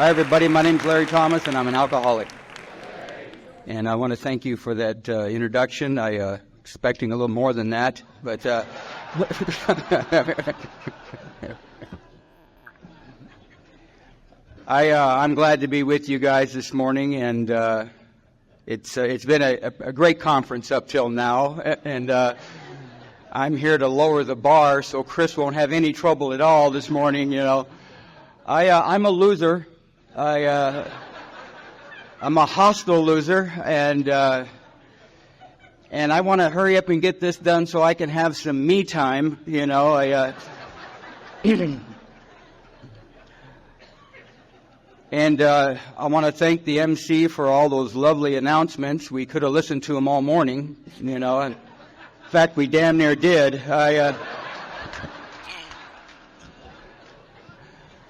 Hi, everybody. My name's Larry Thomas, and I'm an alcoholic. And I want to thank you for that introduction. I expecting a little more than that, but I'm glad to be with you guys this morning, and it's been a great conference up till now, and I'm here to lower the bar so Chris won't have any trouble at all this morning. You know, I'm a loser. I'm a hostile loser, and I want to hurry up and get this done so I can have some me time. You know, and I want to thank the MC for all those lovely announcements. We could have listened to them all morning, you know. In fact, we damn near did.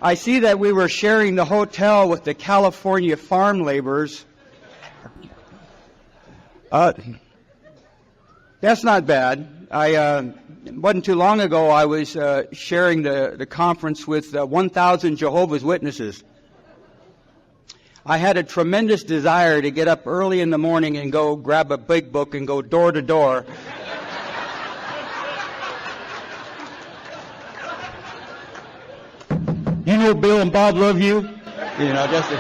I see that we were sharing the hotel with the California farm laborers. That's not bad. It wasn't too long ago I was sharing the conference with 1,000 Jehovah's Witnesses. I had a tremendous desire to get up early in the morning and go grab a big book and go door to door. You know Bill and Bob love you. You know, just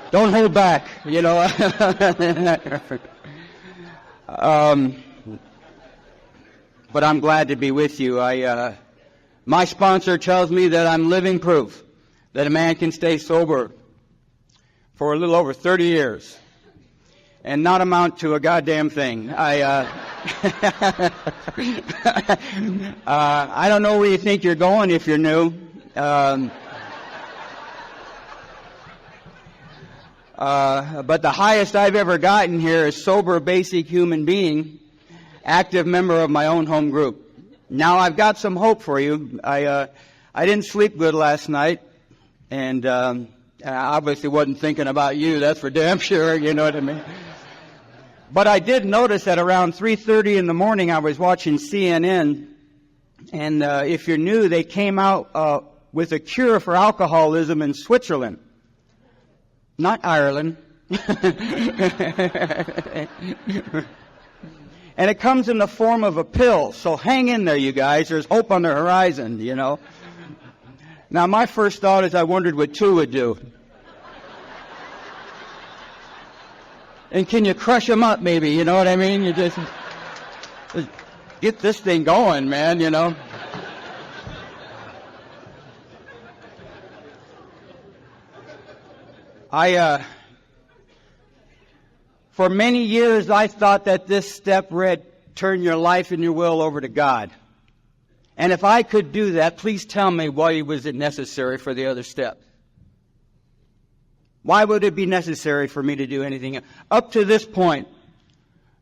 don't hold back, you know. But I'm glad to be with you. My sponsor tells me that I'm living proof that a man can stay sober for a little over 30 years and not amount to a goddamn thing. I don't know where you think you're going if you're new. But the highest I've ever gotten here is sober, basic human being, active member of my own home group. Now I've got some hope for you. I didn't sleep good last night, and I obviously wasn't thinking about you. That's for damn sure. You know what I mean? But I did notice that around 3:30 in the morning I was watching CNN, and if you're new, they came out with a cure for alcoholism in Switzerland, not Ireland. And it comes in the form of a pill, so hang in there, you guys. There's hope on the horizon, you know. Now, my first thought is I wondered what two would do. And can you crush them up, maybe, you know what I mean? You just get this thing going, man, you know. For many years, I thought that this step read, turn your life and your will over to God. And if I could do that, please tell me why was it necessary for the other step? Why would it be necessary for me to do anything? Up to this point,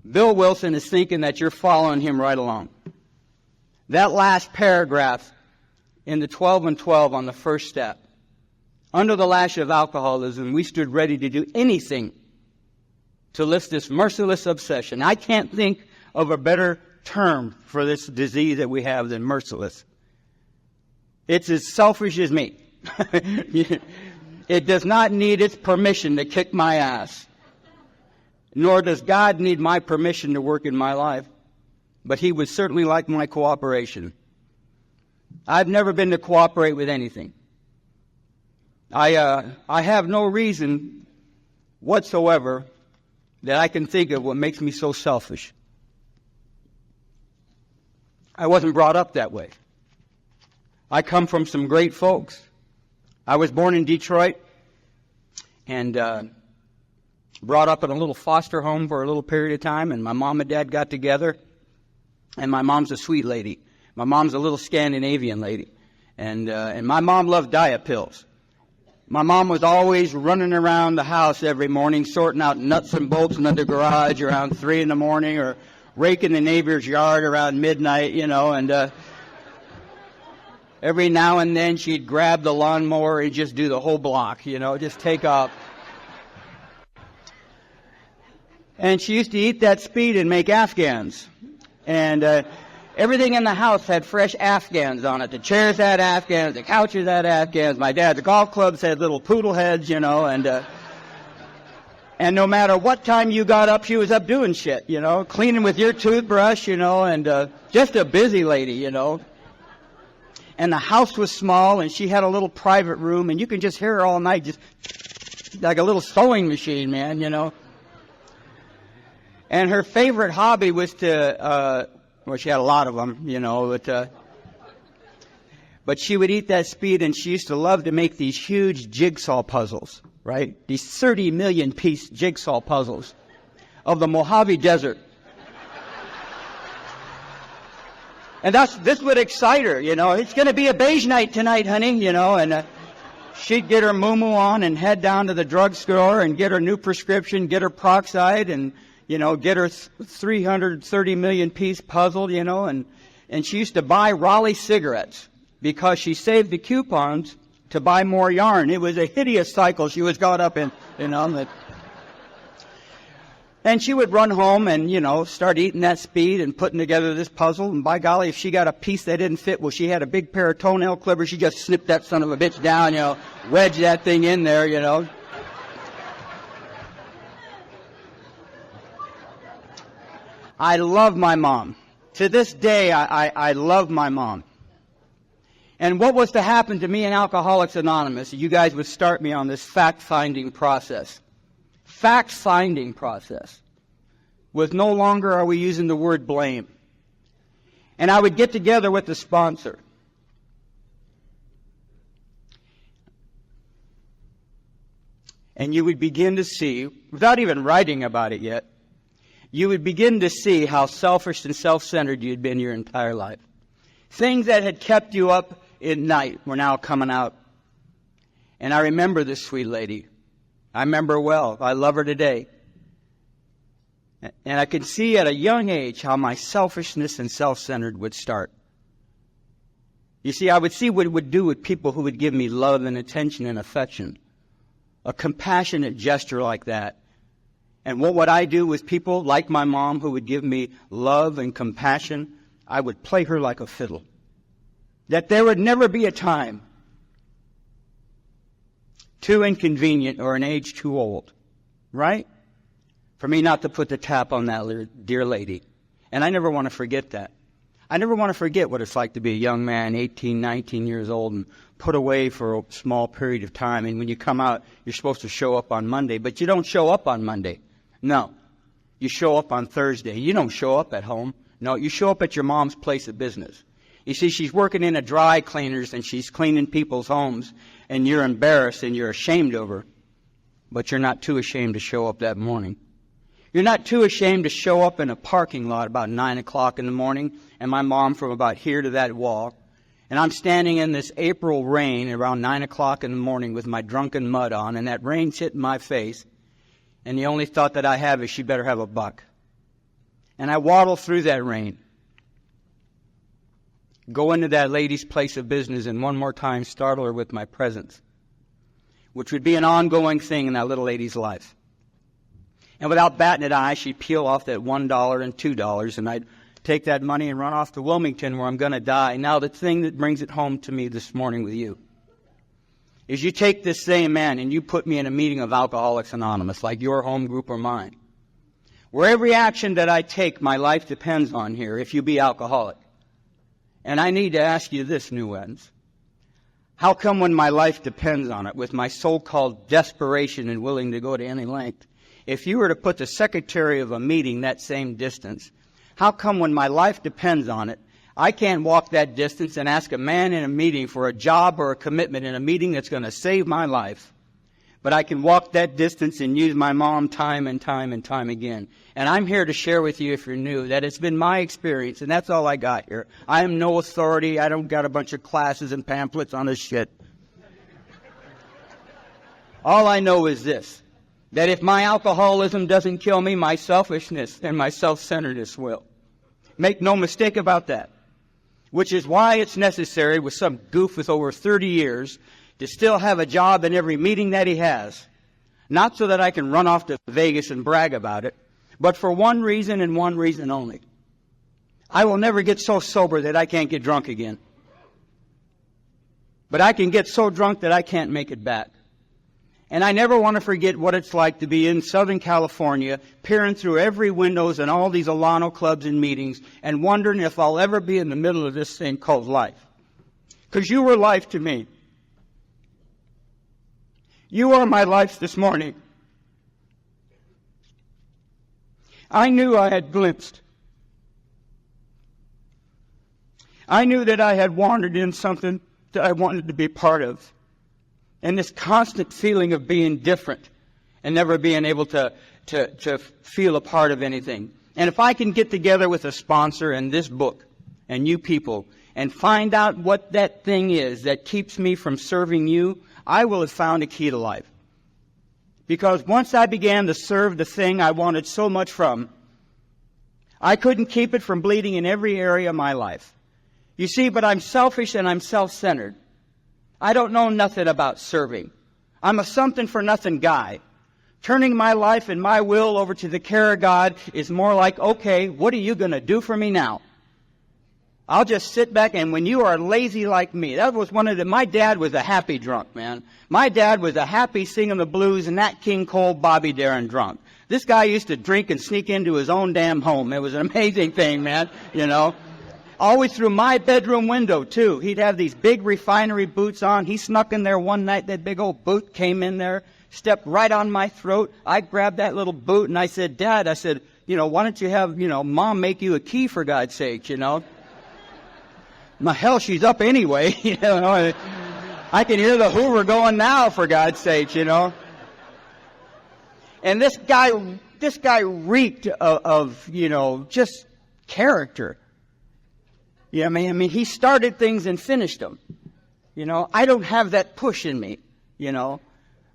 Bill Wilson is thinking that you're following him right along. That last paragraph in the 12 and 12 on the first step. Under the lash of alcoholism, we stood ready to do anything to lift this merciless obsession. I can't think of a better term for this disease that we have than merciless. It's as selfish as me. It does not need its permission to kick my ass. Nor does God need my permission to work in my life. But He would certainly like my cooperation. I've never been to cooperate with anything. I have no reason whatsoever that I can think of what makes me so selfish. I wasn't brought up that way. I come from some great folks. I was born in Detroit and brought up in a little foster home for a little period of time, and my mom and dad got together, and my mom's a sweet lady. My mom's a little Scandinavian lady, and my mom loved diet pills. My mom was always running around the house every morning, sorting out nuts and bolts in the garage around 3 in the morning, or raking the neighbor's yard around midnight, you know, and every now and then she'd grab the lawnmower and just do the whole block, you know, just take off. And she used to eat that speed and make Afghans. And Everything in the house had fresh Afghans on it. The chairs had Afghans, the couches had Afghans. My dad's golf clubs had little poodle heads, and no matter what time you got up, she was up doing shit, cleaning with your toothbrush, and just a busy lady, And the house was small, and she had a little private room, and you can just hear her all night, just like a little sewing machine, man, And her favorite hobby was to, she had a lot of them, but she would eat that speed, and she used to love to make these huge jigsaw puzzles, right? These 30 million piece jigsaw puzzles of the Mojave Desert. And this would excite her, It's going to be a beige night tonight, honey, and she'd get her moo-moo on and head down to the drugstore and get her new prescription, get her peroxide, and, get her 330 million piece puzzle, and she used to buy Raleigh cigarettes because she saved the coupons to buy more yarn. It was a hideous cycle she was caught up in, And she would run home and, start eating that speed and putting together this puzzle. And by golly, if she got a piece that didn't fit, well, she had a big pair of toenail clippers. She just snipped that son of a bitch down, wedged that thing in there, I love my mom. To this day, I love my mom. And what was to happen to me in Alcoholics Anonymous? You guys would start me on this fact-finding process. Fact-finding process. With no longer are we using the word blame. And I would get together with the sponsor. And you would begin to see, without even writing about it yet, you would begin to see how selfish and self-centered you'd been your entire life. Things that had kept you up at night were now coming out. And I remember this sweet lady. I remember her well. I love her today. And I could see at a young age how my selfishness and self-centered would start. You see, I would see what it would do with people who would give me love and attention and affection. A compassionate gesture like that. And what would I do with people like my mom who would give me love and compassion? I would play her like a fiddle. That there would never be a time too inconvenient or an age too old, right? For me not to put the tap on that dear lady. And I never want to forget that. I never want to forget what it's like to be a young man, 18, 19 years old, and put away for a small period of time. And when you come out, you're supposed to show up on Monday, but you don't show up on Monday. No. You show up on Thursday. You don't show up at home. No, you show up at your mom's place of business. You see, she's working in a dry cleaners and she's cleaning people's homes, and you're embarrassed and you're ashamed of her, but you're not too ashamed to show up that morning. You're not too ashamed to show up in a parking lot about 9 o'clock in the morning, and my mom from about here to that wall, and I'm standing in this April rain around 9 o'clock in the morning with my drunken mud on, and that rain's hitting my face, and the only thought that I have is she better have a buck. And I waddle through that rain, go into that lady's place of business, and one more time startle her with my presence, which would be an ongoing thing in that little lady's life. And without batting an eye, she'd peel off that $1 and $2, and I'd take that money and run off to Wilmington where I'm going to die. Now, the thing that brings it home to me this morning with you is you take this same man and you put me in a meeting of Alcoholics Anonymous, like your home group or mine, where every action that I take, my life depends on here, if you be alcoholic. And I need to ask you this, new ones. How come when my life depends on it, with my so-called desperation and willing to go to any length, if you were to put the secretary of a meeting that same distance, how come when my life depends on it, I can't walk that distance and ask a man in a meeting for a job or a commitment in a meeting that's going to save my life, but I can walk that distance and use my mom time and time and time again? And I'm here to share with you, if you're new, that it's been my experience, and that's all I got here. I am no authority. I don't got a bunch of classes and pamphlets on this shit. All I know is this, that if my alcoholism doesn't kill me, my selfishness and my self-centeredness will. Make no mistake about that. Which is why it's necessary, with some goof with over 30 years, to still have a job in every meeting that he has. Not so that I can run off to Vegas and brag about it, but for one reason and one reason only. I will never get so sober that I can't get drunk again. But I can get so drunk that I can't make it back. And I never want to forget what it's like to be in Southern California, peering through every windows and all these Alano clubs and meetings, and wondering if I'll ever be in the middle of this thing called life. Because you were life to me. You are my life this morning. I knew I had glimpsed. I knew that I had wandered in something that I wanted to be part of. And this constant feeling of being different and never being able to feel a part of anything. And if I can get together with a sponsor and this book and you people and find out what that thing is that keeps me from serving you, I will have found a key to life. Because once I began to serve the thing I wanted so much from, I couldn't keep it from bleeding in every area of my life. You see, but I'm selfish and I'm self-centered. I don't know nothing about serving. I'm a something-for-nothing guy. Turning my life and my will over to the care of God is more like, okay, what are you going to do for me now? I'll just sit back, and when you are lazy like me, that was my dad was a happy drunk, man. My dad was a happy singing the blues, Nat King Cole, Bobby Darin drunk. This guy used to drink and sneak into his own damn home. It was an amazing thing, man, you know. Always through my bedroom window, too. He'd have these big refinery boots on. He snuck in there one night. That big old boot came in there, stepped right on my throat. I grabbed that little boot, and I said, Dad, why don't you have, Mom make you a key, for God's sake, My hell, she's up anyway, I can hear the Hoover going now, for God's sake, And this guy reeked of just character. Yeah, I mean, he started things and finished them. I don't have that push in me. I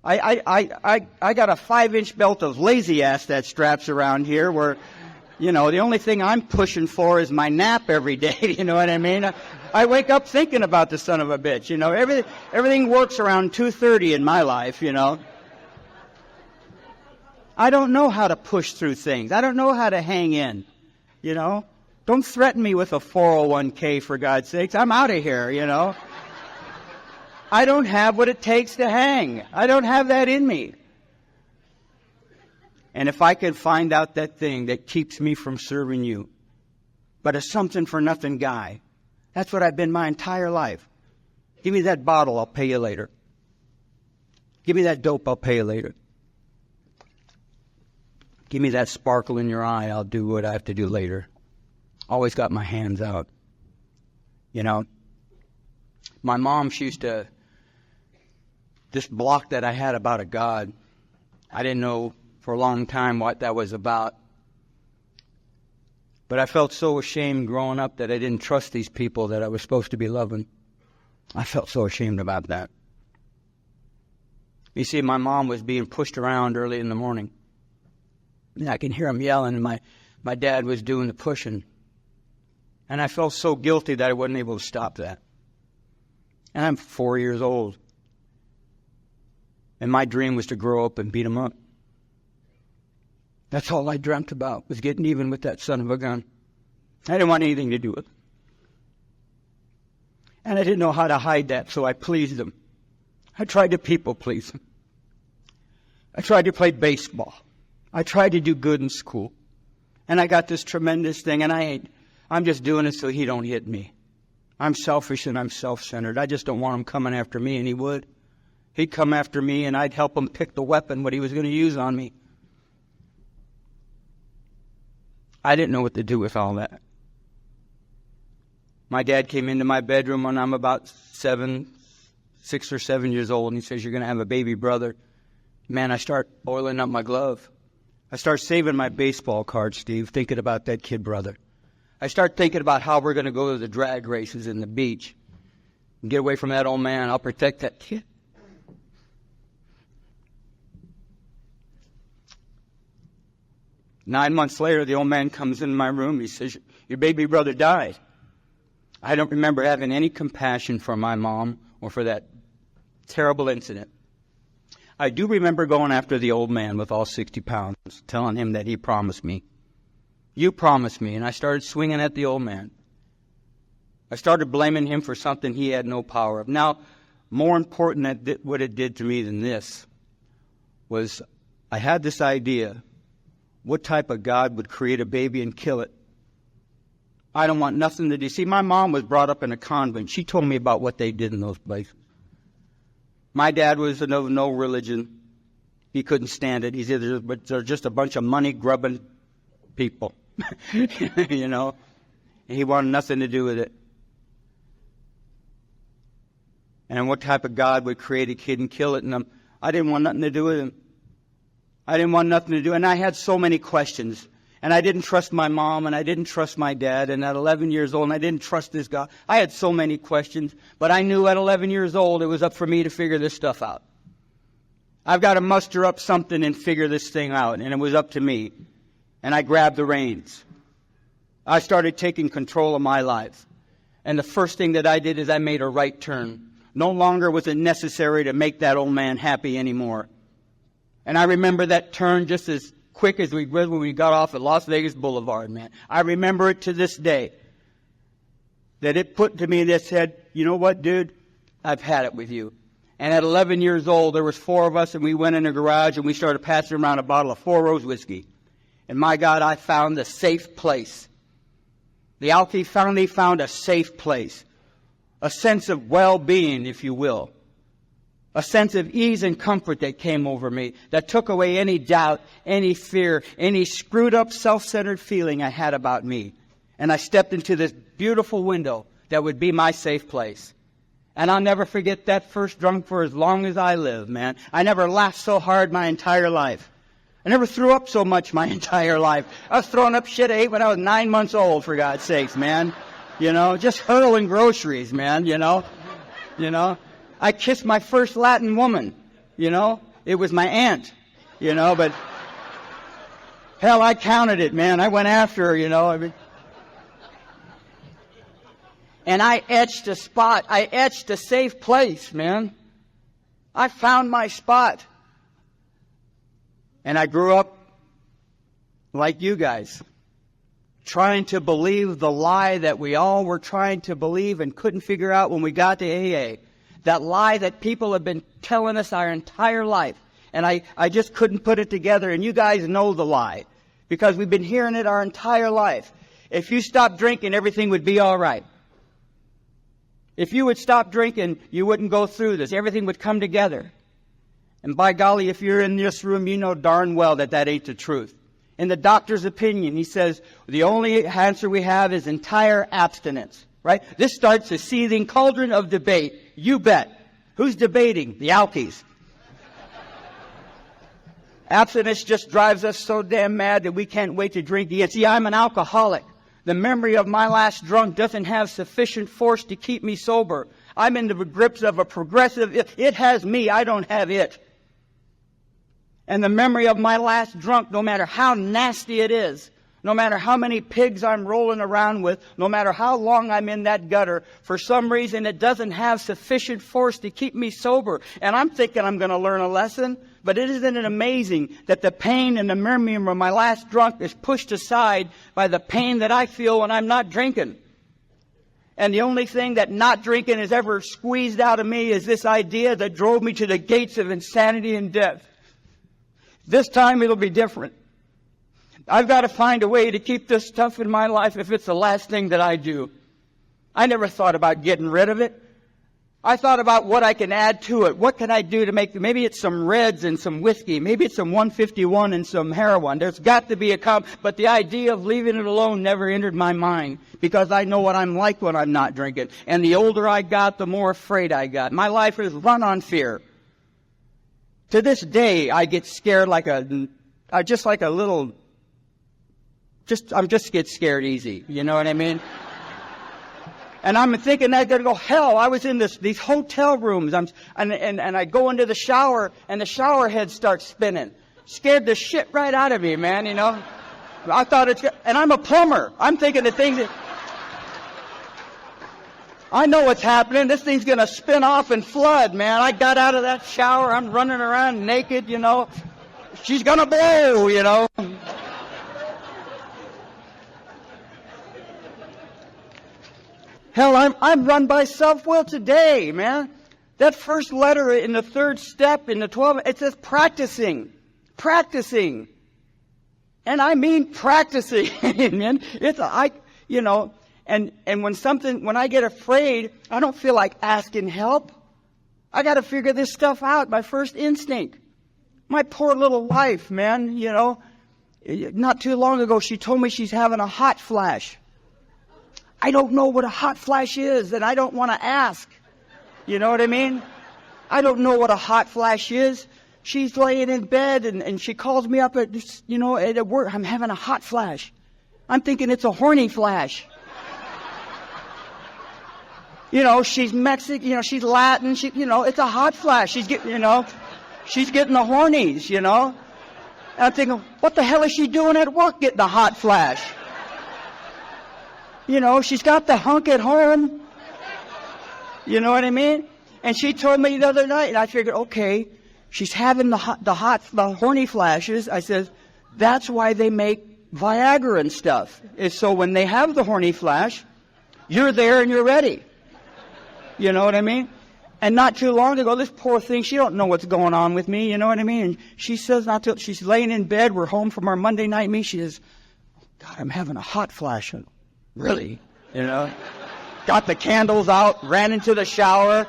got a 5-inch belt of lazy ass that straps around here where, the only thing I'm pushing for is my nap every day. You know what I mean? I wake up thinking about the son of a bitch. Everything works around 2:30 in my life. I don't know how to push through things. I don't know how to hang in. Don't threaten me with a 401k, for God's sakes. I'm out of here, I don't have what it takes to hang. I don't have that in me. And if I could find out that thing that keeps me from serving you, but a something-for-nothing guy, that's what I've been my entire life. Give me that bottle, I'll pay you later. Give me that dope, I'll pay you later. Give me that sparkle in your eye, I'll do what I have to do later. Always got my hands out. My mom, she used to, this block that I had about a God, I didn't know for a long time what that was about. But I felt so ashamed growing up that I didn't trust these people that I was supposed to be loving. I felt so ashamed about that. You see, my mom was being pushed around early in the morning. And I can hear him yelling, and my dad was doing the pushing. And I felt so guilty that I wasn't able to stop that. And I'm 4 years old. And my dream was to grow up and beat him up. That's all I dreamt about, was getting even with that son of a gun. I didn't want anything to do with it. And I didn't know how to hide that, so I pleased him. I tried to people please him. I tried to play baseball. I tried to do good in school. And I got this tremendous thing, and I'm just doing it so he don't hit me. I'm selfish and I'm self-centered. I just don't want him coming after me, and he would. He'd come after me, and I'd help him pick the weapon, what he was going to use on me. I didn't know what to do with all that. My dad came into my bedroom when I'm about 6 or 7 years old, and he says, "You're going to have a baby brother." Man, I start oiling up my glove. I start saving my baseball cards, Steve, thinking about that kid brother. I start thinking about how we're going to go to the drag races in the beach and get away from that old man. I'll protect that kid. Nine months later, the old man comes in my room. He says, "Your baby brother died." I don't remember having any compassion for my mom or for that terrible incident. I do remember going after the old man with all 60 pounds, telling him that he promised me You promised me. And I started swinging at the old man. I started blaming him for something he had no power of. Now, more important than what it did to me than this was I had this idea. What type of God would create a baby and kill it? I don't want nothing to do. See, my mom was brought up in a convent. She told me about what they did in those places. My dad was of no religion. He couldn't stand it. He said, they're just a bunch of money-grubbing people. You know? And he wanted nothing to do with it. And what type of God would create a kid and kill it? And I didn't want nothing to do with him. I didn't want nothing to do. And I had so many questions. And I didn't trust my mom, and I didn't trust my dad. And at 11 years old, and I didn't trust this God. I had so many questions. But I knew at 11 years old, it was up for me to figure this stuff out. I've got to muster up something and figure this thing out. And it was up to me. And I grabbed the reins. I started taking control of my life. And the first thing that I did is I made a right turn. No longer was it necessary to make that old man happy anymore. And I remember that turn just as quick as we did when we got off at Las Vegas Boulevard, man. I remember it to this day. That it put to me that said, you know what, dude? I've had it with you. And at 11 years old, there was 4 of us, and we went in a garage, and we started passing around a bottle of 4 Rose whiskey. And my God, I found a safe place. The Alki finally found a safe place. A sense of well-being, if you will. A sense of ease and comfort that came over me, that took away any doubt, any fear, any screwed up, self-centered feeling I had about me. And I stepped into this beautiful window that would be my safe place. And I'll never forget that first drunk for as long as I live, man. I never laughed so hard my entire life. I never threw up so much my entire life. I was throwing up shit I ate when I was 9 months old, for God's sakes, man. You know, just hurling groceries, man, you know. I kissed my first Latin woman, you know. It was my aunt, you know, but hell, I counted it, man. I went after her, you know. And I etched a spot. I etched a safe place, man. I found my spot. And I grew up like you guys, trying to believe the lie that we all were trying to believe and couldn't figure out when we got to AA. That lie that people have been telling us our entire life. And I just couldn't put it together. And you guys know the lie. Because we've been hearing it our entire life. If you stopped drinking, everything would be all right. If you would stop drinking, you wouldn't go through this. Everything would come together. And by golly, if you're in this room, you know darn well that that ain't the truth. In the doctor's opinion, he says, the only answer we have is entire abstinence. Right? This starts a seething cauldron of debate. You bet. Who's debating? The Alkies. Abstinence just drives us so damn mad that we can't wait to drink again. See, I'm an alcoholic. The memory of my last drunk doesn't have sufficient force to keep me sober. I'm in the grips of a progressive, it has me, I don't have it. And the memory of my last drunk, no matter how nasty it is, no matter how many pigs I'm rolling around with, no matter how long I'm in that gutter, for some reason it doesn't have sufficient force to keep me sober. And I'm thinking I'm going to learn a lesson, but isn't it amazing that the pain and the memory of my last drunk is pushed aside by the pain that I feel when I'm not drinking? And the only thing that not drinking has ever squeezed out of me is this idea that drove me to the gates of insanity and death. This time it'll be different. I've got to find a way to keep this stuff in my life if it's the last thing that I do. I never thought about getting rid of it. I thought about what I can add to it. What can I do to make, maybe it's some Reds and some whiskey. Maybe it's some 151 and some heroin. There's got to be but the idea of leaving it alone never entered my mind because I know what I'm like when I'm not drinking. And the older I got, the more afraid I got. My life is run on fear. To this day, I get scared I just get scared easy. You know what I mean? And I'm thinking that going to go, hell, I was in these hotel rooms. And I go into the shower and the shower head starts spinning. Scared the shit right out of me, man, you know. I thought and I'm a plumber. I'm thinking the things that, I know what's happening. This thing's going to spin off and flood, man. I got out of that shower. I'm running around naked, you know. She's going to blow, you know. Hell, I'm run by self-will today, man. That first letter in the third step in the 12, it says practicing. Practicing. And I mean practicing, man. And when I get afraid, I don't feel like asking help. I got to figure this stuff out, my first instinct. My poor little wife, man, not too long ago, she told me she's having a hot flash. I don't know what a hot flash is, and I don't want to ask. You know what I mean? I don't know what a hot flash is. She's laying in bed, and she calls me up at work. I'm having a hot flash. I'm thinking it's a horny flash. She's Mexican, she's Latin, it's a hot flash. She's getting the hornies, And I'm thinking, what the hell is she doing at work getting a hot flash? She's got the hunk at home. You know what I mean? And she told me the other night, and I figured, okay, she's having the horny flashes. I said, that's why they make Viagra and stuff. Is so when they have the horny flash, you're there and you're ready. You know what I mean? And not too long ago, this poor thing, she don't know what's going on with me. You know what I mean? And she says, she's laying in bed. We're home from our Monday night meeting. She says, God, I'm having a hot flash. Really? Got the candles out, ran into the shower,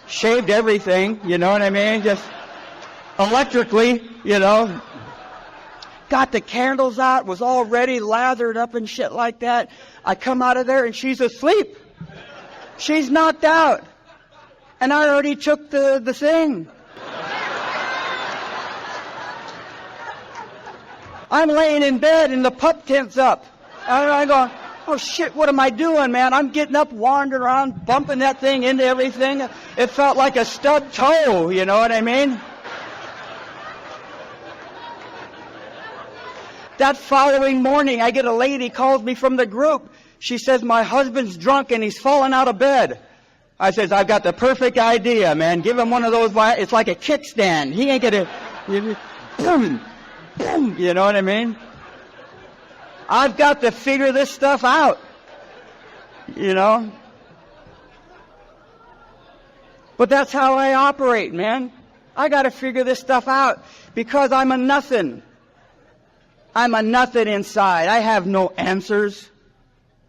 shaved everything, you know what I mean? Just electrically, Got the candles out, was all ready, lathered up and shit like that. I come out of there and she's asleep. She's knocked out. And I already took the thing. I'm laying in bed and the pup tent's up. And I go, oh shit, what am I doing, man? I'm getting up, wandering around, bumping that thing into everything. It felt like a stubbed toe, you know what I mean? That following morning, I get a lady calls me from the group. She says, my husband's drunk and he's fallen out of bed. I says, I've got the perfect idea, man. Give him one of those, it's like a kickstand. He ain't gonna, boom, boom, you know what I mean? I've got to figure this stuff out, But that's how I operate, man. I got to figure this stuff out because I'm a nothing. I'm a nothing inside. I have no answers.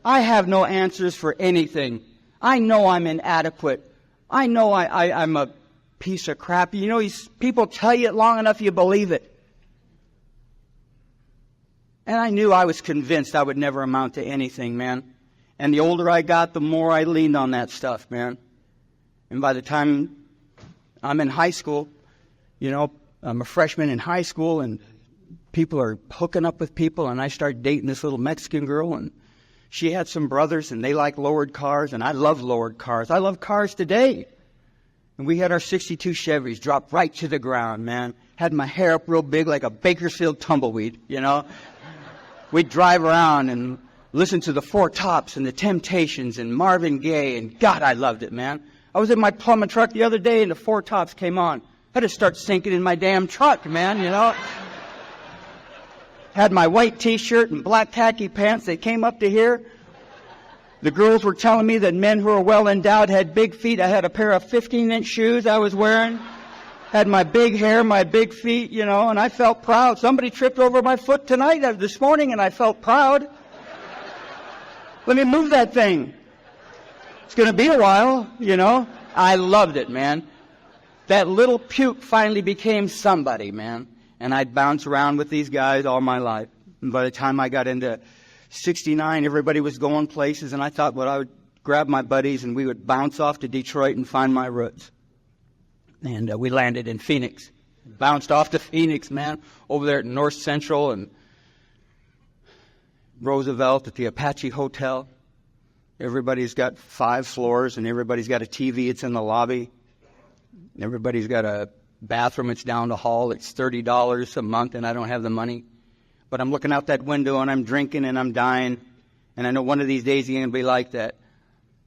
I have no answers for anything. I know I'm inadequate. I know I'm a piece of crap. People tell you it long enough, you believe it. And I knew I was convinced I would never amount to anything, man. And the older I got, the more I leaned on that stuff, man. And by the time I'm in high school, I'm a freshman in high school, and people are hooking up with people, and I start dating this little Mexican girl, and she had some brothers, and they like lowered cars, and I love lowered cars. I love cars today. And we had our 62 Chevys drop right to the ground, man. Had my hair up real big like a Bakersfield tumbleweed, We'd drive around and listen to the Four Tops and the Temptations and Marvin Gaye, and God, I loved it, man. I was in my plumbing truck the other day, and the Four Tops came on. I had to start sinking in my damn truck, man, Had my white T-shirt and black khaki pants. They came up to here. The girls were telling me that men who are well endowed had big feet. I had a pair of 15-inch shoes I was wearing. Had my big hair, my big feet, and I felt proud. Somebody tripped over my foot this morning, and I felt proud. Let me move that thing. It's going to be a while, I loved it, man. That little puke finally became somebody, man. And I'd bounce around with these guys all my life. And by the time I got into 69, everybody was going places, and I thought, I would grab my buddies and we would bounce off to Detroit and find my roots. And we landed in Phoenix. Bounced off to Phoenix, man, over there at North Central and Roosevelt at the Apache Hotel. Everybody's got 5 floors, and everybody's got a TV. It's in the lobby. Everybody's got a bathroom. It's down the hall. It's $30 a month, and I don't have the money. But I'm looking out that window, and I'm drinking, and I'm dying. And I know one of these days he's going to be like that.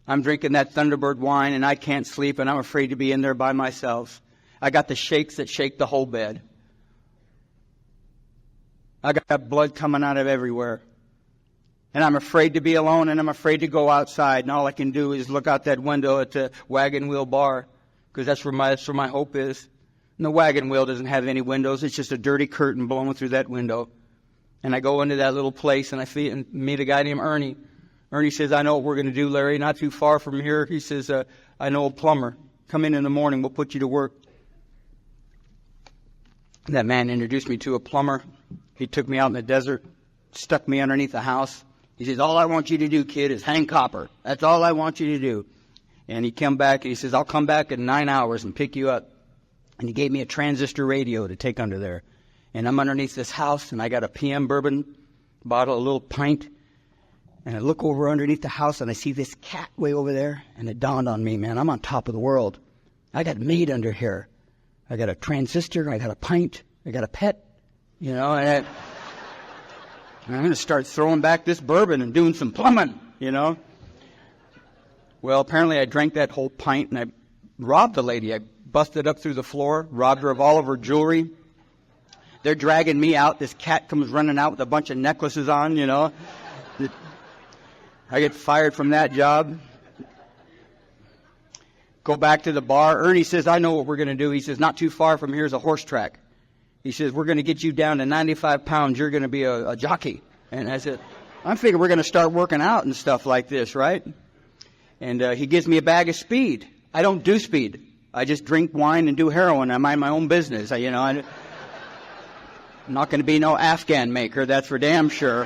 I'm drinking that Thunderbird wine, and I can't sleep, and I'm afraid to be in there by myself. I got the shakes that shake the whole bed. I got blood coming out of everywhere. And I'm afraid to be alone, and I'm afraid to go outside, and all I can do is look out that window at the wagon wheel bar, because that's where my hope is. And the wagon wheel doesn't have any windows. It's just a dirty curtain blowing through that window. And I go into that little place, and I meet a guy named Ernie. Ernie says, I know what we're going to do, Larry. Not too far from here. He says, I know a plumber. Come in the morning. We'll put you to work. That man introduced me to a plumber. He took me out in the desert, stuck me underneath the house. He says, all I want you to do, kid, is hang copper. That's all I want you to do. And he came back, and he says, I'll come back in 9 hours and pick you up. And he gave me a transistor radio to take under there. And I'm underneath this house, and I got a PM bourbon bottle, a little pint. And I look over underneath the house, and I see this cat way over there. And it dawned on me, man, I'm on top of the world. I got made under here. I got a transistor, I got a pint, I got a pet, and I'm going to start throwing back this bourbon and doing some plumbing, Well, apparently I drank that whole pint, and I robbed the lady. I busted up through the floor, robbed her of all of her jewelry. They're dragging me out. This cat comes running out with a bunch of necklaces on, I get fired from that job. Go back to the bar. Ernie says, I know what we're going to do. He says, not too far from here is a horse track. He says, we're going to get you down to 95 pounds. You're going to be a jockey. And I said, I figure we're going to start working out and stuff like this, right? And he gives me a bag of speed. I don't do speed. I just drink wine and do heroin. I mind my own business. I'm not going to be no Afghan maker. That's for damn sure,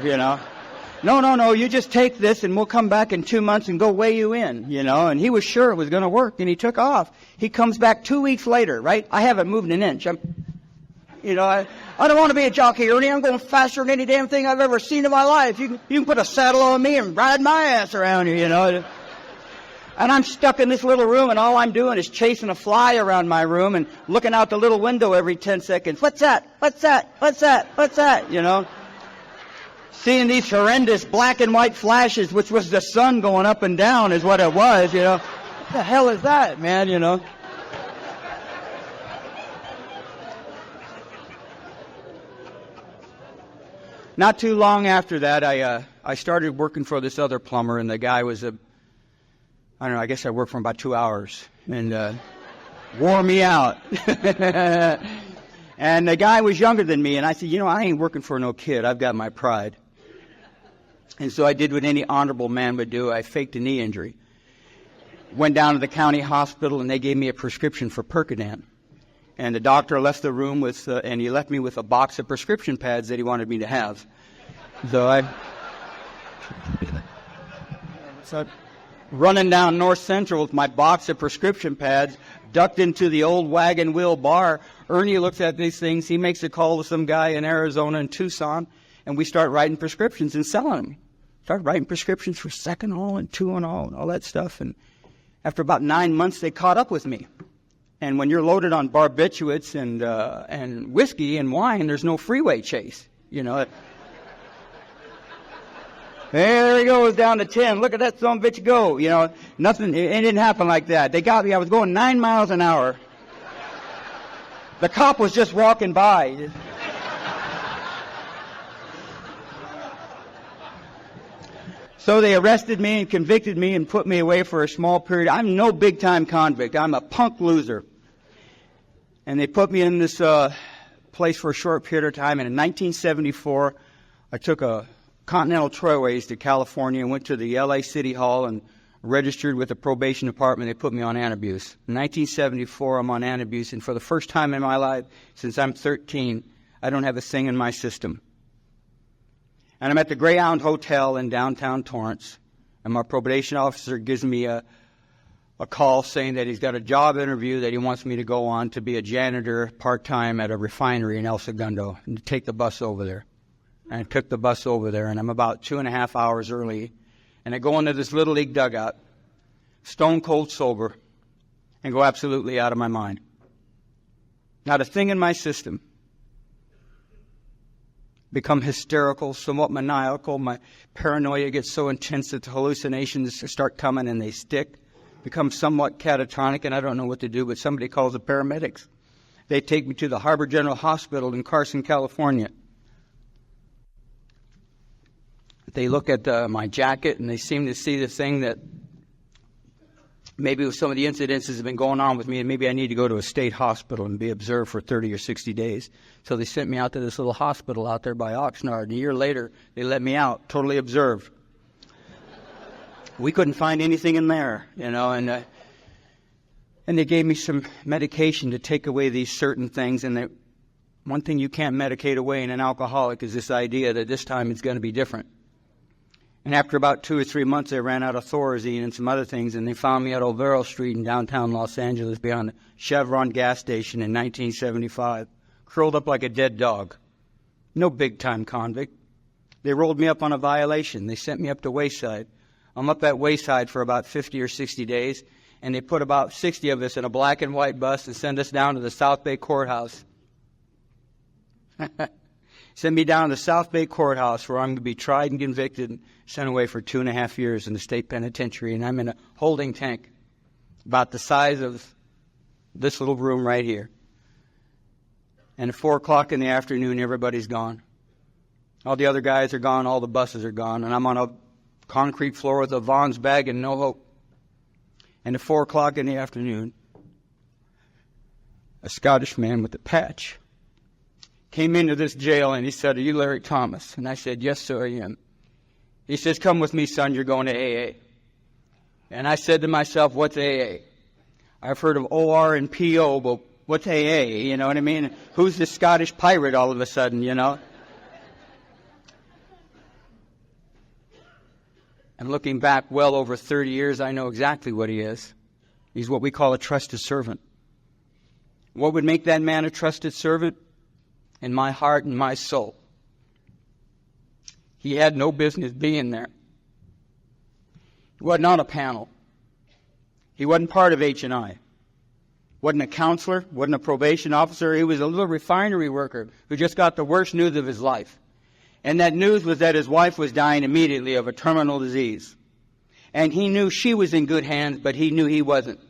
No, you just take this and we'll come back in 2 months and go weigh you in, And he was sure it was going to work, and he took off. He comes back 2 weeks later, right? I haven't moved an inch. I don't want to be a jockey, Ernie. I'm going faster than any damn thing I've ever seen in my life. You can put a saddle on me and ride my ass around here, And I'm stuck in this little room, and all I'm doing is chasing a fly around my room and looking out the little window every 10 seconds. What's that? What's that? What's that? What's that? Seeing these horrendous black and white flashes, which was the sun going up and down is what it was, What the hell is that, man, Not too long after that, I started working for this other plumber, and the guy was I guess I worked for him about 2 hours, and wore me out. And the guy was younger than me, and I said, I ain't working for no kid. I've got my pride. And so I did what any honorable man would do. I faked a knee injury. Went down to the county hospital, and they gave me a prescription for Percodan. And the doctor left the room and he left me with a box of prescription pads that he wanted me to have. So running down North Central with my box of prescription pads, ducked into the old wagon wheel bar. Ernie looks at these things. He makes a call to some guy in Arizona in Tucson, and we start writing prescriptions and selling them. Started writing prescriptions for Seconal and Tuinal and all that stuff. And after about 9 months, they caught up with me. And when you're loaded on barbiturates and whiskey and wine, there's no freeway chase. There he goes down to 10. Look at that son of a bitch go. Nothing. It didn't happen like that. They got me. I was going 9 miles an hour. The cop was just walking by. So they arrested me and convicted me and put me away for a small period. I'm no big-time convict. I'm a punk loser. And they put me in this place for a short period of time. And in 1974, I took a Continental Trailways to California and went to the L.A. City Hall and registered with the probation department. They put me on antabuse. In 1974, I'm on antabuse. And for the first time in my life, since I'm 13, I don't have a thing in my system. And I'm at the Greyhound Hotel in downtown Torrance, and my probation officer gives me a call saying that he's got a job interview that he wants me to go on to be a janitor part-time at a refinery in El Segundo and to take the bus over there. And I took the bus over there, and I'm about 2.5 hours early, and I go into this Little League dugout, stone cold sober, and go absolutely out of my mind. Not a thing in my system. Become hysterical, somewhat maniacal. My paranoia gets so intense that the hallucinations start coming and they stick. Become somewhat catatonic, and I don't know what to do, but somebody calls the paramedics. They take me to the Harbor General Hospital in Carson, California. At they look at my jacket and they seem to see the thing that maybe with some of the incidences that have been going on with me, and maybe I need to go to a state hospital and be observed for 30 or 60 days. So they sent me out to this little hospital out there by Oxnard. And a year later, they let me out, totally observed. We couldn't find anything in there, and they gave me some medication to take away these certain things. And one thing you can't medicate away in an alcoholic is this idea that this time it's going to be different. And after about 2 or 3 months, they ran out of Thorazine and some other things, and they found me at Olvera Street in downtown Los Angeles beyond the Chevron gas station in 1975, curled up like a dead dog. No big-time convict. They rolled me up on a violation. They sent me up to Wayside. I'm up at Wayside for about 50 or 60 days, and they put about 60 of us in a black and white bus and send us down to the South Bay Courthouse. Send me down to the South Bay Courthouse where I'm going to be tried and convicted and sent away for 2.5 years in the state penitentiary. And I'm in a holding tank about the size of this little room right here. And at 4 o'clock in the afternoon, everybody's gone. All the other guys are gone. All the buses are gone. And I'm on a concrete floor with a Vaughn's bag and no hope. And at 4 o'clock in the afternoon, a Scottish man with a patch came into this jail and he said, "Are you Larry Thomas?" And I said, "Yes, sir, I am." He says, "Come with me, son, you're going to AA." And I said to myself, what's AA? I've heard of OR and PO, but what's AA? You know what I mean? Who's this Scottish pirate all of a sudden, And looking back well over 30 years, I know exactly what he is. He's what we call a trusted servant. What would make that man a trusted servant? In my heart and my soul, he had no business being there. He wasn't on a panel. He wasn't part of H&I. Wasn't a counselor, wasn't a probation officer. He was a little refinery worker who just got the worst news of his life. And that news was that his wife was dying immediately of a terminal disease. And he knew she was in good hands, but he knew he wasn't.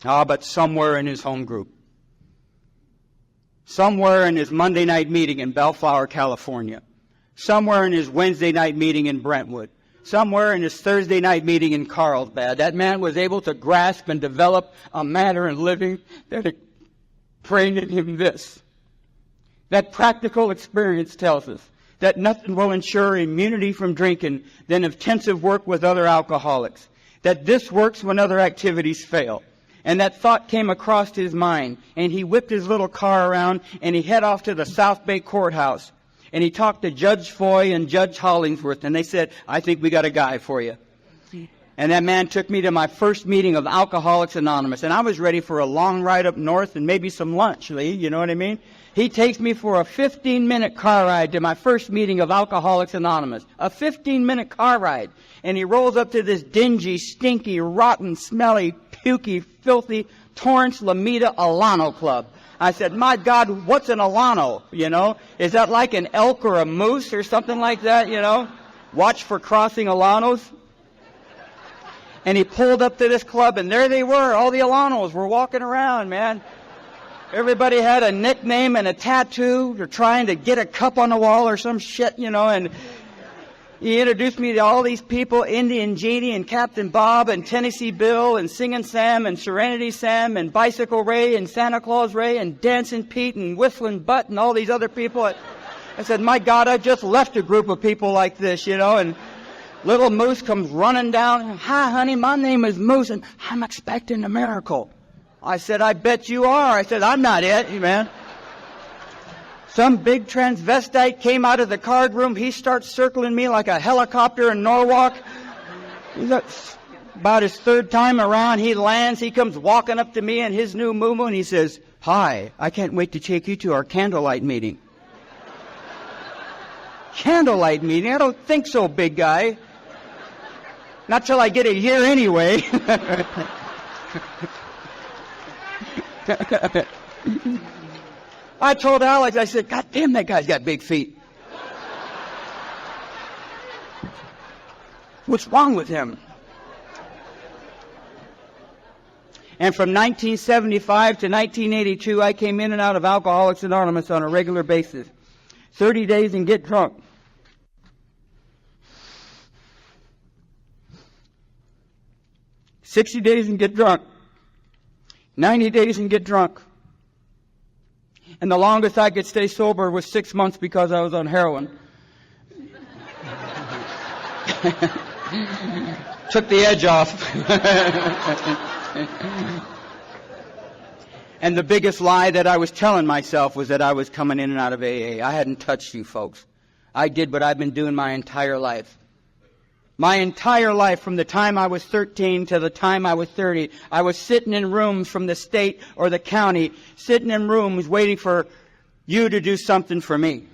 But somewhere in his home group. Somewhere in his Monday night meeting in Bellflower, California. Somewhere in his Wednesday night meeting in Brentwood. Somewhere in his Thursday night meeting in Carlsbad. That man was able to grasp and develop a manner of living that trained in him this. That practical experience tells us that nothing will ensure immunity from drinking than intensive work with other alcoholics. That this works when other activities fail. And that thought came across his mind, and he whipped his little car around, and he head off to the South Bay Courthouse. And he talked to Judge Foy and Judge Hollingsworth, and they said, "I think we got a guy for you." And that man took me to my first meeting of Alcoholics Anonymous, and I was ready for a long ride up north and maybe some lunch, Lee, you know what I mean? He takes me for a 15-minute car ride to my first meeting of Alcoholics Anonymous. A 15-minute car ride. And he rolls up to this dingy, stinky, rotten, smelly, pukey, filthy Torrance Lameda Alano Club. I said, "My God, what's an Alano, Is that like an elk or a moose or something like that, Watch for crossing Alanos." And he pulled up to this club, and there they were. All the Alanos were walking around, man. Everybody had a nickname and a tattoo. They're trying to get a cup on the wall or some shit, and he introduced me to all these people, Indian Genie and Captain Bob and Tennessee Bill and Singing Sam and Serenity Sam and Bicycle Ray and Santa Claus Ray and Dancing Pete and Whistling Butt and all these other people. I said, "My God, I just left a group of people like this, and little Moose comes running down. "Hi, honey, my name is Moose, and I'm expecting a miracle." I said, "I bet you are." I said, "I'm not it, man." Some big transvestite came out of the card room. He starts circling me like a helicopter in Norwalk. About his third time around, he lands. He comes walking up to me in his new moo-moo, and he says, "Hi, I can't wait to take you to our candlelight meeting." Candlelight meeting? I don't think so, big guy. Not till I get it here anyway. I told Alex, I said, "God damn, that guy's got big feet. What's wrong with him?" And from 1975 to 1982, I came in and out of Alcoholics Anonymous on a regular basis. 30 days and get drunk. 60 days and get drunk. 90 days and get drunk. And the longest I could stay sober was 6 months because I was on heroin. Took the edge off. And the biggest lie that I was telling myself was that I was coming in and out of AA. I hadn't touched you folks. I did what I've been doing my entire life. My entire life, from the time I was 13 to the time I was 30, I was sitting in rooms from the state or the county, sitting in rooms waiting for you to do something for me.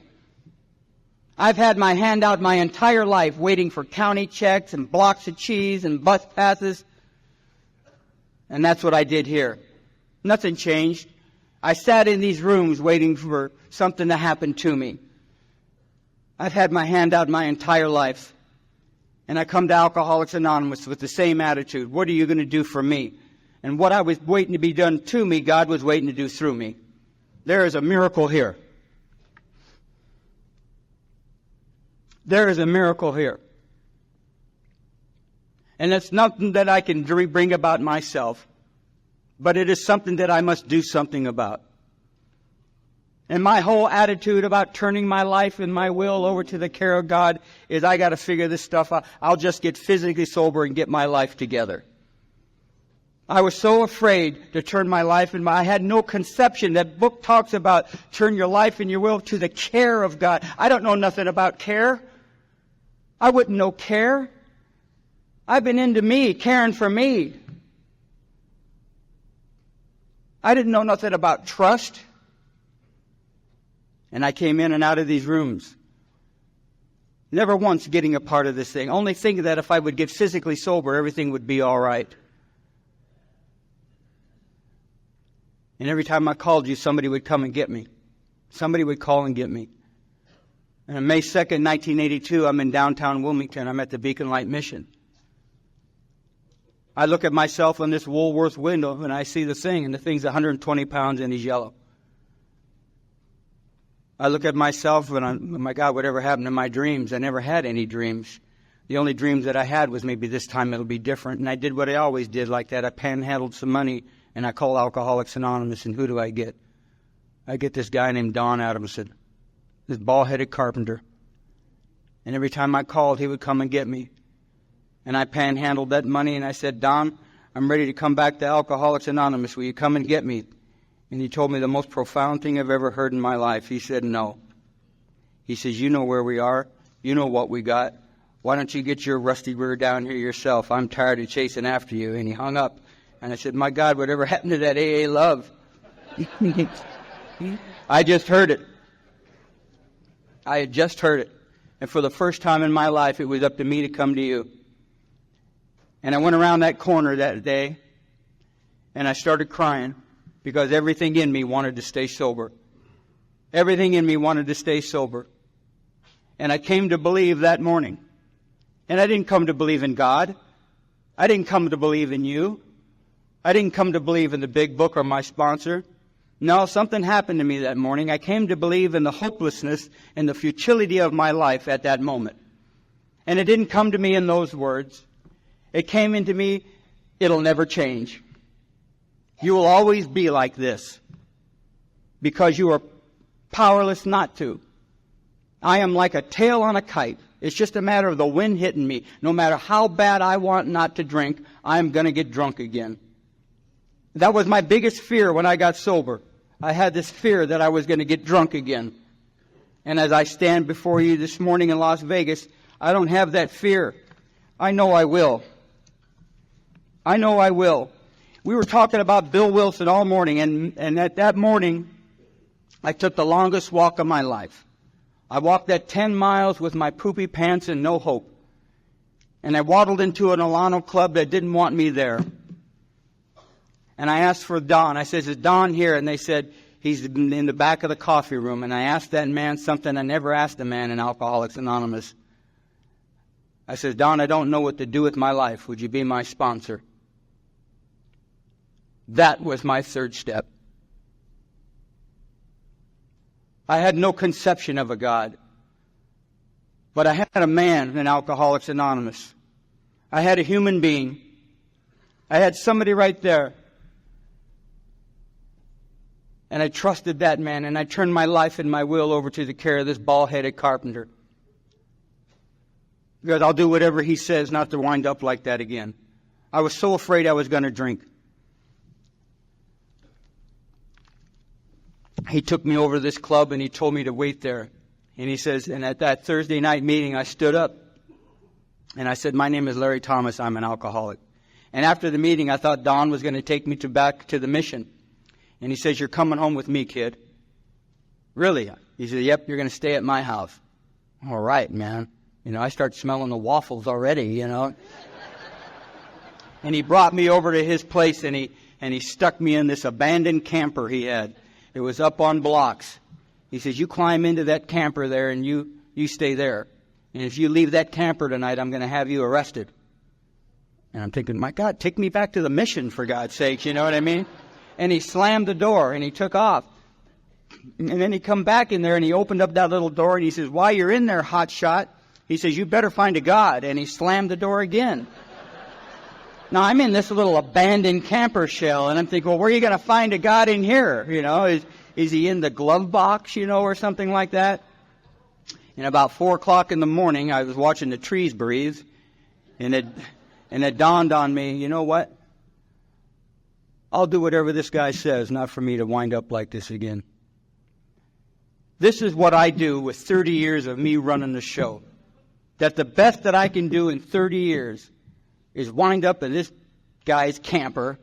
I've had my hand out my entire life waiting for county checks and blocks of cheese and bus passes. And that's what I did here. Nothing changed. I sat in these rooms waiting for something to happen to me. I've had my hand out my entire life. And I come to Alcoholics Anonymous with the same attitude. What are you going to do for me? And what I was waiting to be done to me, God was waiting to do through me. There is a miracle here. There is a miracle here. And it's nothing that I can bring about myself, but it is something that I must do something about. And my whole attitude about turning my life and my will over to the care of God is I got to figure this stuff out. I'll just get physically sober and get my life together. I was so afraid to turn my life and I had no conception. That book talks about turn your life and your will to the care of God. I don't know nothing about care. I wouldn't know care. I've been into me, caring for me. I didn't know nothing about trust. And I came in and out of these rooms, never once getting a part of this thing, only thinking that if I would get physically sober, everything would be all right. And every time I called you, somebody would come and get me. Somebody would call and get me. And on May 2nd, 1982, I'm in downtown Wilmington. I'm at the Beacon Light Mission. I look at myself in this Woolworth window, and I see the thing, and the thing's 120 pounds and he's yellow. I look at myself and oh my God, whatever happened to my dreams? I never had any dreams. The only dreams that I had was maybe this time it'll be different. And I did what I always did like that. I panhandled some money and I called Alcoholics Anonymous. And who do I get? I get this guy named Don Adamson, this bald-headed carpenter. And every time I called, he would come and get me. And I panhandled that money and I said, Don, I'm ready to come back to Alcoholics Anonymous. Will you come and get me? And he told me the most profound thing I've ever heard in my life. He said, no. He says, you know where we are. You know what we got. Why don't you get your rusty rear down here yourself? I'm tired of chasing after you. And he hung up. And I said, my God, whatever happened to that AA love? I just heard it. I had just heard it. And for the first time in my life, it was up to me to come to you. And I went around that corner that day, and I started crying. Because everything in me wanted to stay sober. Everything in me wanted to stay sober. And I came to believe that morning. And I didn't come to believe in God. I didn't come to believe in you. I didn't come to believe in the big book or my sponsor. No, something happened to me that morning. I came to believe in the hopelessness and the futility of my life at that moment. And it didn't come to me in those words. It came into me, it'll never change. You will always be like this because you are powerless not to. I am like a tail on a kite. It's just a matter of the wind hitting me. No matter how bad I want not to drink, I'm going to get drunk again. That was my biggest fear when I got sober. I had this fear that I was going to get drunk again. And as I stand before you this morning in Las Vegas, I don't have that fear. I know I will. I know I will. We were talking about Bill Wilson all morning, and at that morning, I took the longest walk of my life. I walked that 10 miles with my poopy pants and no hope. And I waddled into an Alano club that didn't want me there. And I asked for Don. I said, is Don here? And they said, he's in the back of the coffee room. And I asked that man something I never asked a man in Alcoholics Anonymous. I said, Don, I don't know what to do with my life. Would you be my sponsor? That was my third step. I had no conception of a God. But I had a man in Alcoholics Anonymous. I had a human being. I had somebody right there. And I trusted that man, and I turned my life and my will over to the care of this bald-headed carpenter. Because I'll do whatever he says not to wind up like that again. I was so afraid I was going to drink. He took me over to this club and he told me to wait there. And he says, and at that Thursday night meeting, I stood up and I said, my name is Larry Thomas. I'm an alcoholic. And after the meeting, I thought Don was going to take me back to the mission. And he says, you're coming home with me, kid. Really? He said, yep, you're going to stay at my house. All right, man. I start smelling the waffles already, And he brought me over to his place and he stuck me in this abandoned camper he had. It was up on blocks. He says, you climb into that camper there and you stay there. And if you leave that camper tonight, I'm going to have you arrested. And I'm thinking, my God, take me back to the mission, for God's sake, you know what I mean? And he slammed the door and he took off. And then he come back in there and he opened up that little door and he says, while you're in there, hotshot, he says, you better find a God. And he slammed the door again. Now, I'm in this little abandoned camper shell, and I'm thinking, well, where are you going to find a God in here? Is he in the glove box, or something like that? And about 4 o'clock in the morning, I was watching the trees breathe, and it dawned on me, you know what? I'll do whatever this guy says, not for me to wind up like this again. This is what I do with 30 years of me running the show. That the best that I can do in 30 years is wind up in this guy's camper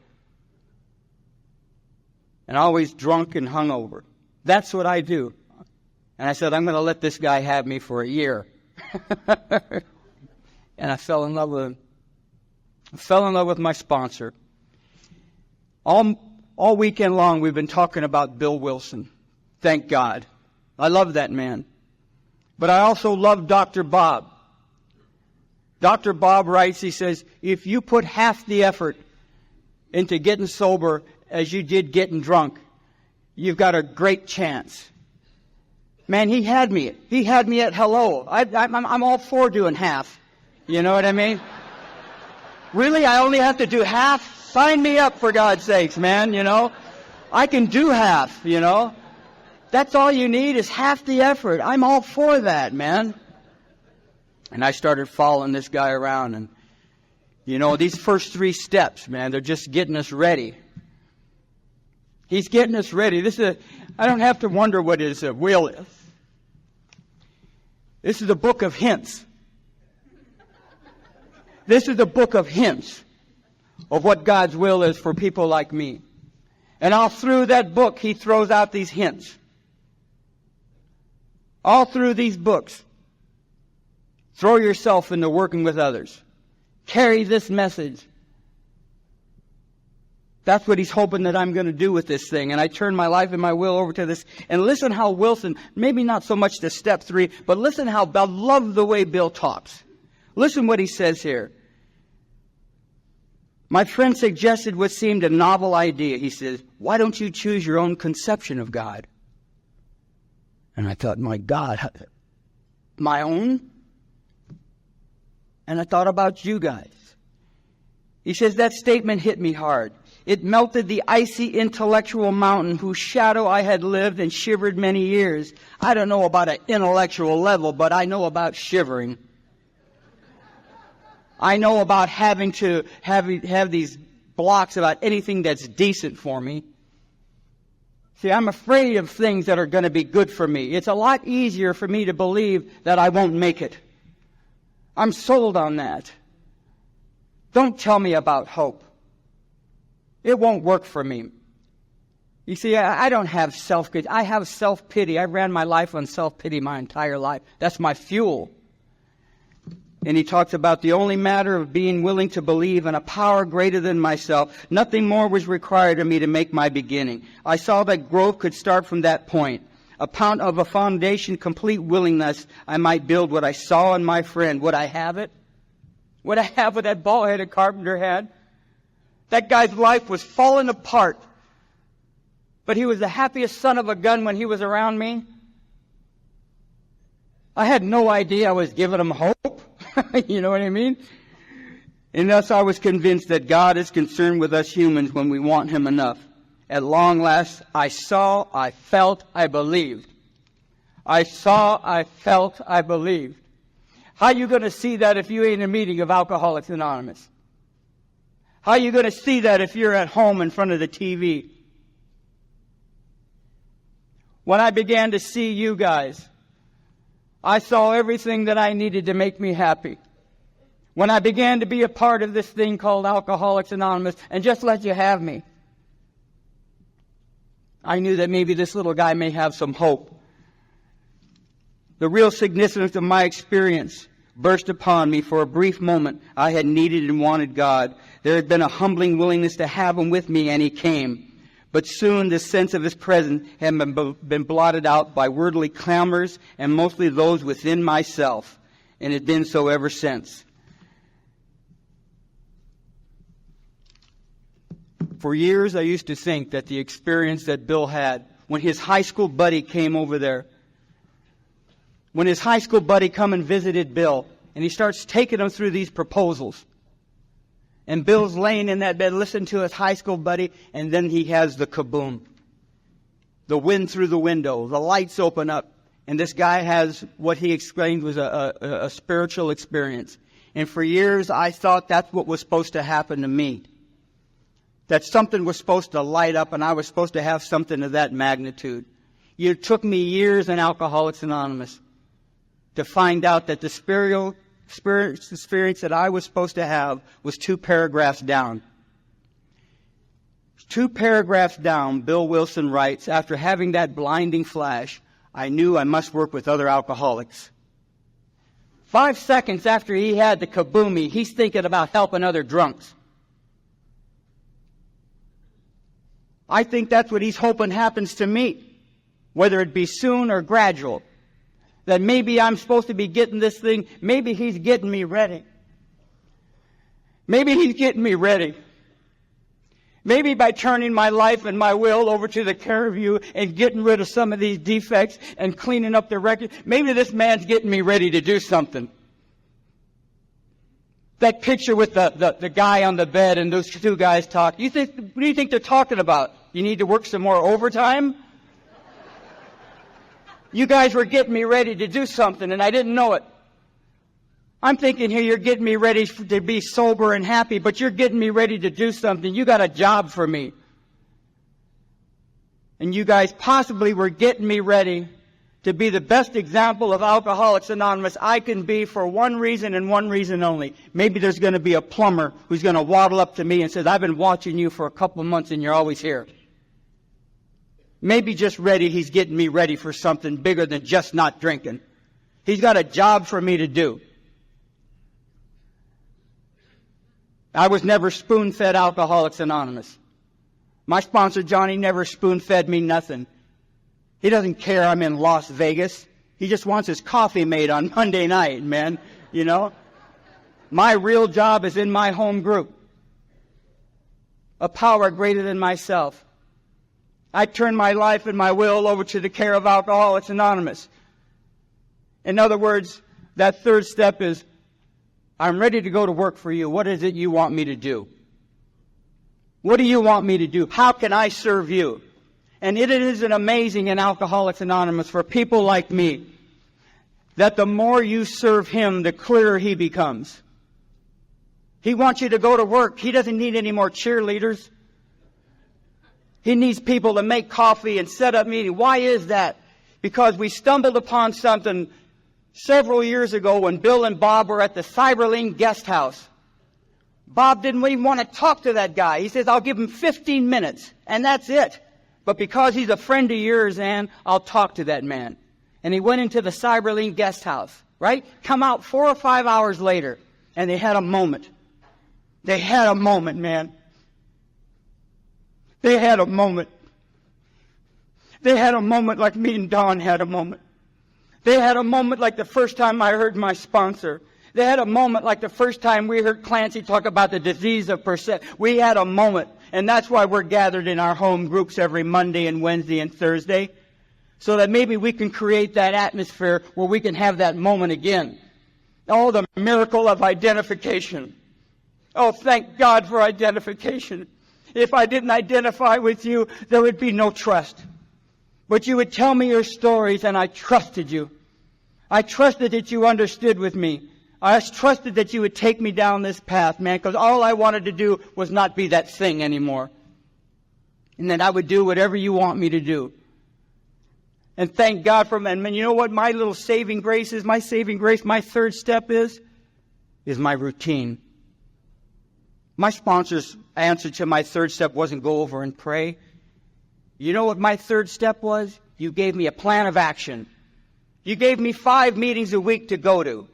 and always drunk and hungover. That's what I do. And I said, I'm going to let this guy have me for a year. And I fell in love with him. I fell in love with my sponsor. All weekend long, we've been talking about Bill Wilson. Thank God. I love that man. But I also love Dr. Bob. Dr. Bob writes, he says, if you put half the effort into getting sober as you did getting drunk, you've got a great chance. Man, he had me. He had me at hello. I'm all for doing half. You know what I mean? Really? I only have to do half? Sign me up, for God's sakes, man, I can do half, That's all you need is half the effort. I'm all for that, man. And I started following this guy around. And, these first 3 steps, man, they're just getting us ready. He's getting us ready. I don't have to wonder what his will is. This is a book of hints. This is a book of hints of what God's will is for people like me. And all through that book, he throws out these hints. All through these books. Throw yourself into working with others. Carry this message. That's what he's hoping that I'm going to do with this thing. And I turn my life and my will over to this. And listen how Wilson, maybe not so much to step 3, but listen how I love the way Bill talks. Listen what he says here. My friend suggested what seemed a novel idea. He says, why don't you choose your own conception of God? And I thought, my God, my own? And I thought about you guys. He says, that statement hit me hard. It melted the icy intellectual mountain whose shadow I had lived and shivered many years. I don't know about an intellectual level, but I know about shivering. I know about having to have these blocks about anything that's decent for me. See, I'm afraid of things that are going to be good for me. It's a lot easier for me to believe that I won't make it. I'm sold on that. Don't tell me about hope. It won't work for me. You see, I don't have self-pity. I have self-pity. I ran my life on self-pity my entire life. That's my fuel. And he talks about the only matter of being willing to believe in a power greater than myself. Nothing more was required of me to make my beginning. I saw that growth could start from that point. A foundation, complete willingness, I might build what I saw in my friend. Would I have it? Would I have what that bald-headed carpenter had? That guy's life was falling apart. But he was the happiest son of a gun when he was around me. I had no idea I was giving him hope. You know what I mean? And thus I was convinced that God is concerned with us humans when we want Him enough. At long last, I saw, I felt, I believed. I saw, I felt, I believed. How are you going to see that if you ain't in a meeting of Alcoholics Anonymous? How are you going to see that if you're at home in front of the TV? When I began to see you guys, I saw everything that I needed to make me happy. When I began to be a part of this thing called Alcoholics Anonymous and just let you have me, I knew that maybe this little guy may have some hope. The real significance of my experience burst upon me. For a brief moment, I had needed and wanted God. There had been a humbling willingness to have Him with me, and He came. But soon the sense of His presence had been blotted out by worldly clamors, and mostly those within myself, and it had been so ever since. For years I used to think that the experience that Bill had when his high school buddy came over there, when his high school buddy come and visited Bill, and he starts taking him through these proposals, and Bill's laying in that bed listening to his high school buddy, and then he has the kaboom. The wind through the window, the lights open up, and this guy has what he explained was a spiritual experience. And for years I thought that's what was supposed to happen to me. That something was supposed to light up and I was supposed to have something of that magnitude. It took me years in Alcoholics Anonymous to find out that the spiritual experience that I was supposed to have was 2 paragraphs down. 2 paragraphs down, Bill Wilson writes, after having that blinding flash, I knew I must work with other alcoholics. 5 seconds after he had the kaboomy, he's thinking about helping other drunks. I think that's what he's hoping happens to me, whether it be soon or gradual. That maybe I'm supposed to be getting this thing. Maybe he's getting me ready. Maybe he's getting me ready. Maybe by turning my life and my will over to the care of you and getting rid of some of these defects and cleaning up the record, maybe this man's getting me ready to do something. That picture with the guy on the bed and those 2 guys talk. What do you think they're talking about? You need to work some more overtime? You guys were getting me ready to do something and I didn't know it. I'm thinking here you're getting me ready to be sober and happy, but you're getting me ready to do something. You got a job for me. And you guys possibly were getting me ready to be the best example of Alcoholics Anonymous I can be for one reason and one reason only. Maybe there's going to be a plumber who's going to waddle up to me and says, I've been watching you for a couple of months and you're always here. Maybe just ready, he's getting me ready for something bigger than just not drinking. He's got a job for me to do. I was never spoon-fed Alcoholics Anonymous. My sponsor, Johnny, never spoon-fed me nothing. He doesn't care I'm in Las Vegas. He just wants his coffee made on Monday night, man. You know? My real job is in my home group. A power greater than myself. I turn my life and my will over to the care of Alcoholics Anonymous. In other words, that 3rd step is, I'm ready to go to work for you. What is it you want me to do? What do you want me to do? How can I serve you? And it is amazing in Alcoholics Anonymous for people like me that the more you serve him, the clearer he becomes. He wants you to go to work. He doesn't need any more cheerleaders. He needs people to make coffee and set up meetings. Why is that? Because we stumbled upon something several years ago when Bill and Bob were at the Cyberling guest house. Bob didn't even want to talk to that guy. He says, I'll give him 15 minutes, and that's it. But because he's a friend of yours, Ann, I'll talk to that man. And he went into the Cyberling guest house, right? Come out 4 or 5 hours later, and they had a moment. They had a moment, man. They had a moment. They had a moment like me and Don had a moment. They had a moment like the first time I heard my sponsor. They had a moment like the first time we heard Clancy talk about the disease of perception. We had a moment. And that's why we're gathered in our home groups every Monday and Wednesday and Thursday. So that maybe we can create that atmosphere where we can have that moment again. Oh, the miracle of identification. Oh, thank God for identification. If I didn't identify with you, there would be no trust. But you would tell me your stories, and I trusted you. I trusted that you understood with me. I trusted that you would take me down this path, man, because all I wanted to do was not be that thing anymore. And that I would do whatever you want me to do. And thank God for that. And you know what my little saving grace is? My saving grace, my third step is my routine. My sponsor's answer to my third step wasn't go over and pray. You know what my third step was? You gave me a plan of action. You gave me 5 meetings a week to go to.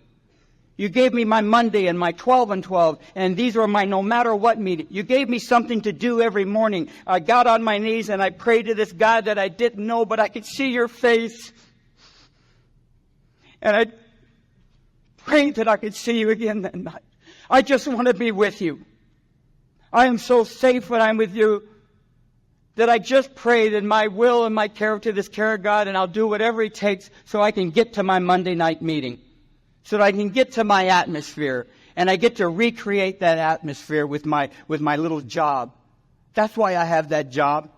You gave me my Monday and my 12 and 12, and these were my no matter what meeting. You gave me something to do every morning. I got on my knees and I prayed to this God that I didn't know, but I could see your face. And I prayed that I could see you again that night. I just want to be with you. I am so safe when I'm with you that I just pray that my will and my character, this care of God, and I'll do whatever it takes so I can get to my Monday night meeting. So that I can get to my atmosphere, and I get to recreate that atmosphere with my little job. That's why I have that job.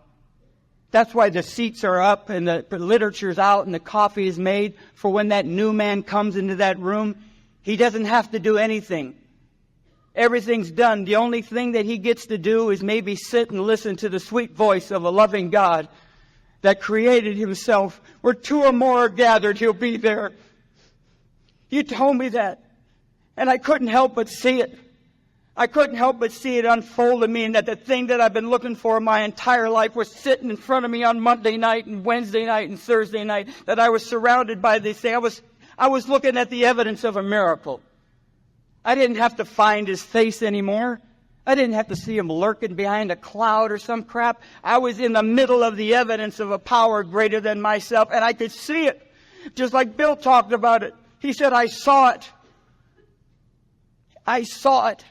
That's why the seats are up and the literature's out and the coffee is made for when that new man comes into that room. He doesn't have to do anything. Everything's done. The only thing that he gets to do is maybe sit and listen to the sweet voice of a loving God that created himself. Where 2 or more are gathered, he'll be there. You told me that, and I couldn't help but see it. I couldn't help but see it unfold to me, and that the thing that I've been looking for my entire life was sitting in front of me on Monday night and Wednesday night and Thursday night, that I was surrounded by this thing. I was looking at the evidence of a miracle. I didn't have to find his face anymore. I didn't have to see him lurking behind a cloud or some crap. I was in the middle of the evidence of a power greater than myself, and I could see it, just like Bill talked about it. He said, I saw it. I saw it.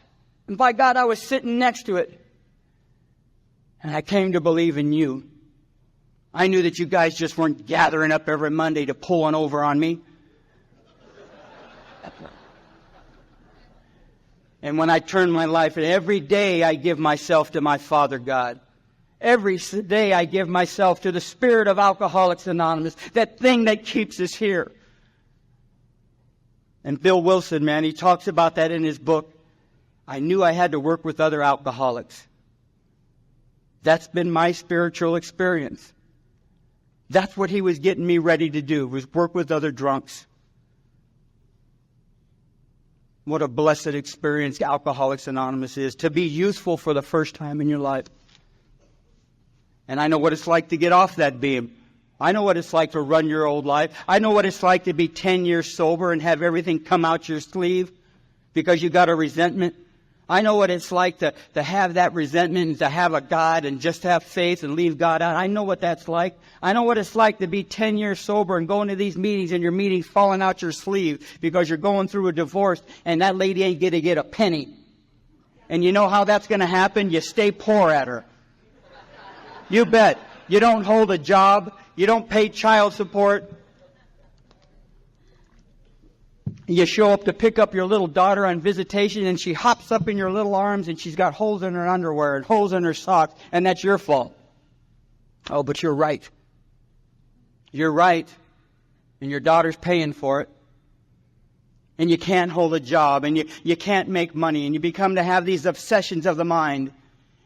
And by God, I was sitting next to it. And I came to believe in you. I knew that you guys just weren't gathering up every Monday to pull one over on me. And when I turned my life, and every day I give myself to my Father God. Every day I give myself to the spirit of Alcoholics Anonymous, that thing that keeps us here. And Bill Wilson, man, he talks about that in his book. I knew I had to work with other alcoholics. That's been my spiritual experience. That's what he was getting me ready to do, was work with other drunks. What a blessed experience Alcoholics Anonymous is, to be useful for the first time in your life. And I know what it's like to get off that beam. I know what it's like to run your old life. I know what it's like to be 10 years sober and have everything come out your sleeve because you got a resentment. I know what it's like to have that resentment and to have a God and just have faith and leave God out. I know what that's like. I know what it's like to be 10 years sober and going to these meetings and your meetings falling out your sleeve because you're going through a divorce and that lady ain't going to get a penny. And you know how that's going to happen? You stay poor at her. You bet. You don't hold a job. You don't pay child support. You show up to pick up your little daughter on visitation and she hops up in your little arms and she's got holes in her underwear and holes in her socks, and that's your fault. Oh, but you're right. You're right. And your daughter's paying for it. And you can't hold a job and you can't make money and you become to have these obsessions of the mind.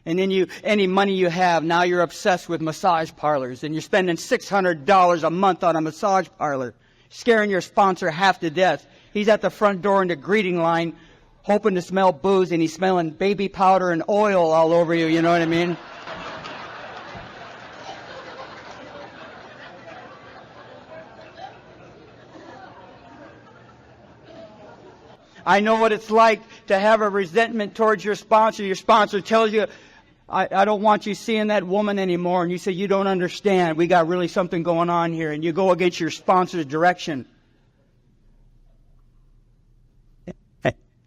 And then any money you have, now you're obsessed with massage parlors and you're spending $600 a month on a massage parlor, scaring your sponsor half to death. He's at the front door in the greeting line, hoping to smell booze, and he's smelling baby powder and oil all over you, you know what I mean? I know what it's like to have a resentment towards your sponsor. Your sponsor tells you, I don't want you seeing that woman anymore. And you say, you don't understand. We got really something going on here. And you go against your sponsor's direction.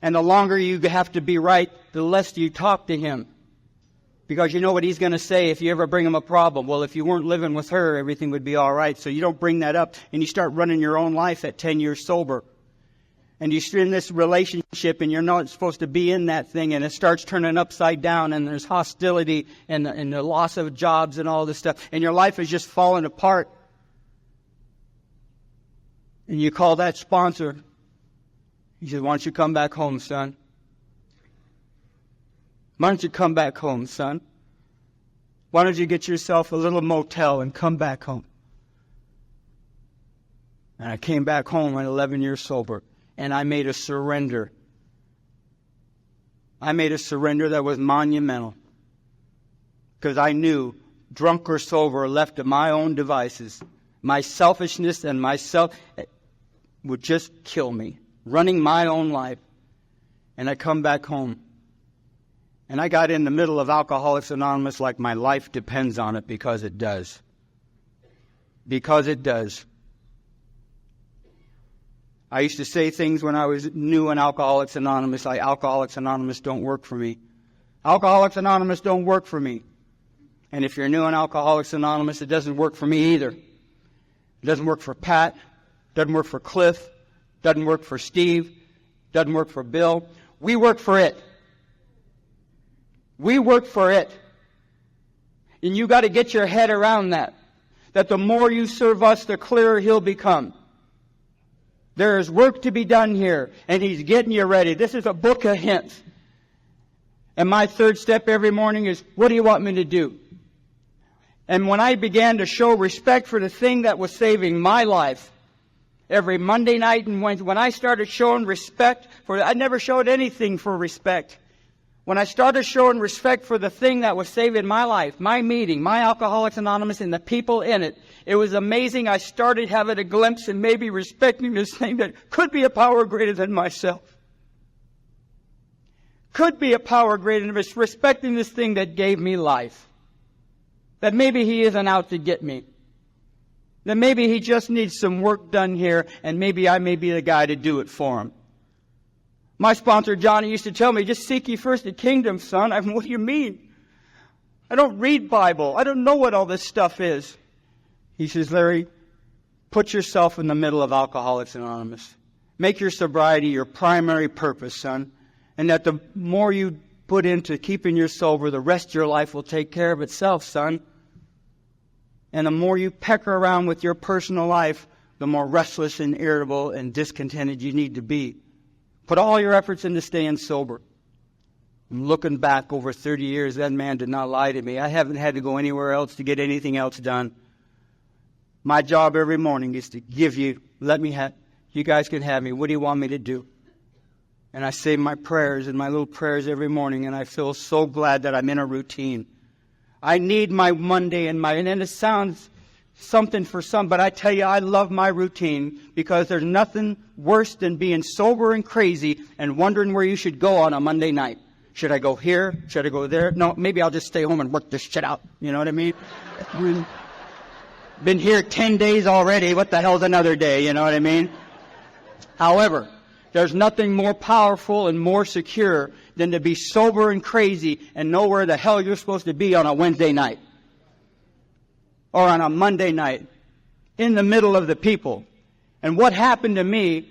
And the longer you have to be right, the less you talk to him. Because you know what he's going to say if you ever bring him a problem. Well, if you weren't living with her, everything would be all right. So you don't bring that up. And you start running your own life at 10 years sober. and you're in this relationship and you're not supposed to be in that thing, and it starts turning upside down, and there's hostility and the loss of jobs and all this stuff, and your life is just falling apart. And you call that sponsor. He says, why don't you come back home, son? Why don't you come back home, son? Why don't you get yourself a little motel and come back home? And I came back home at 11 years sober, and I made a surrender. I made a surrender that was monumental, because I knew, drunk or sober, left to my own devices, my selfishness and myself would just kill me, running my own life. And I come back home. And I got in the middle of Alcoholics Anonymous like my life depends on it, because it does. Because it does. I used to say things when I was new in Alcoholics Anonymous, like, Alcoholics Anonymous don't work for me. Alcoholics Anonymous don't work for me. And if you're new in Alcoholics Anonymous, it doesn't work for me either. It doesn't work for Pat. Doesn't work for Cliff. Doesn't work for Steve. Doesn't work for Bill. We work for it. We work for it. And you got to get your head around that. That the more you serve us, the clearer He'll become. There is work to be done here, and He's getting you ready. This is a book of hints. And my third step every morning is, what do you want me to do? And when I began to show respect for the thing that was saving my life, every Monday night and Wednesday, when I started showing respect for, I never showed anything for respect. When I started showing respect for the thing that was saving my life, my meeting, my Alcoholics Anonymous, and the people in it, it was amazing. I started having a glimpse and maybe respecting this thing that could be a power greater than myself. Could be a power greater than this, respecting this thing that gave me life. That maybe He isn't out to get me. That maybe He just needs some work done here, and maybe I may be the guy to do it for Him. My sponsor, Johnny, used to tell me, just seek ye first the kingdom, son. What do you mean? I don't read Bible. I don't know what all this stuff is. He says, Larry, put yourself in the middle of Alcoholics Anonymous. Make your sobriety your primary purpose, son. And that the more you put into keeping you sober, the rest of your life will take care of itself, son. And the more you pecker around with your personal life, the more restless and irritable and discontented you need to be. Put all your efforts into staying sober. And looking back over 30 years, that man did not lie to me. I haven't had to go anywhere else to get anything else done. My job every morning is to give you, you guys can have me. What do you want me to do? And I say my prayers and my little prayers every morning, and I feel so glad that I'm in a routine. I need my Monday and it sounds something for some, but I tell you, I love my routine, because there's nothing worse than being sober and crazy and wondering where you should go on a Monday night. Should I go here? Should I go there? No, maybe I'll just stay home and work this shit out. You know what I mean? Been here 10 days already. What the hell's another day? You know what I mean? However, there's nothing more powerful and more secure than to be sober and crazy and know where the hell you're supposed to be on a Wednesday night. Or on a Monday night, in the middle of the people. And what happened to me,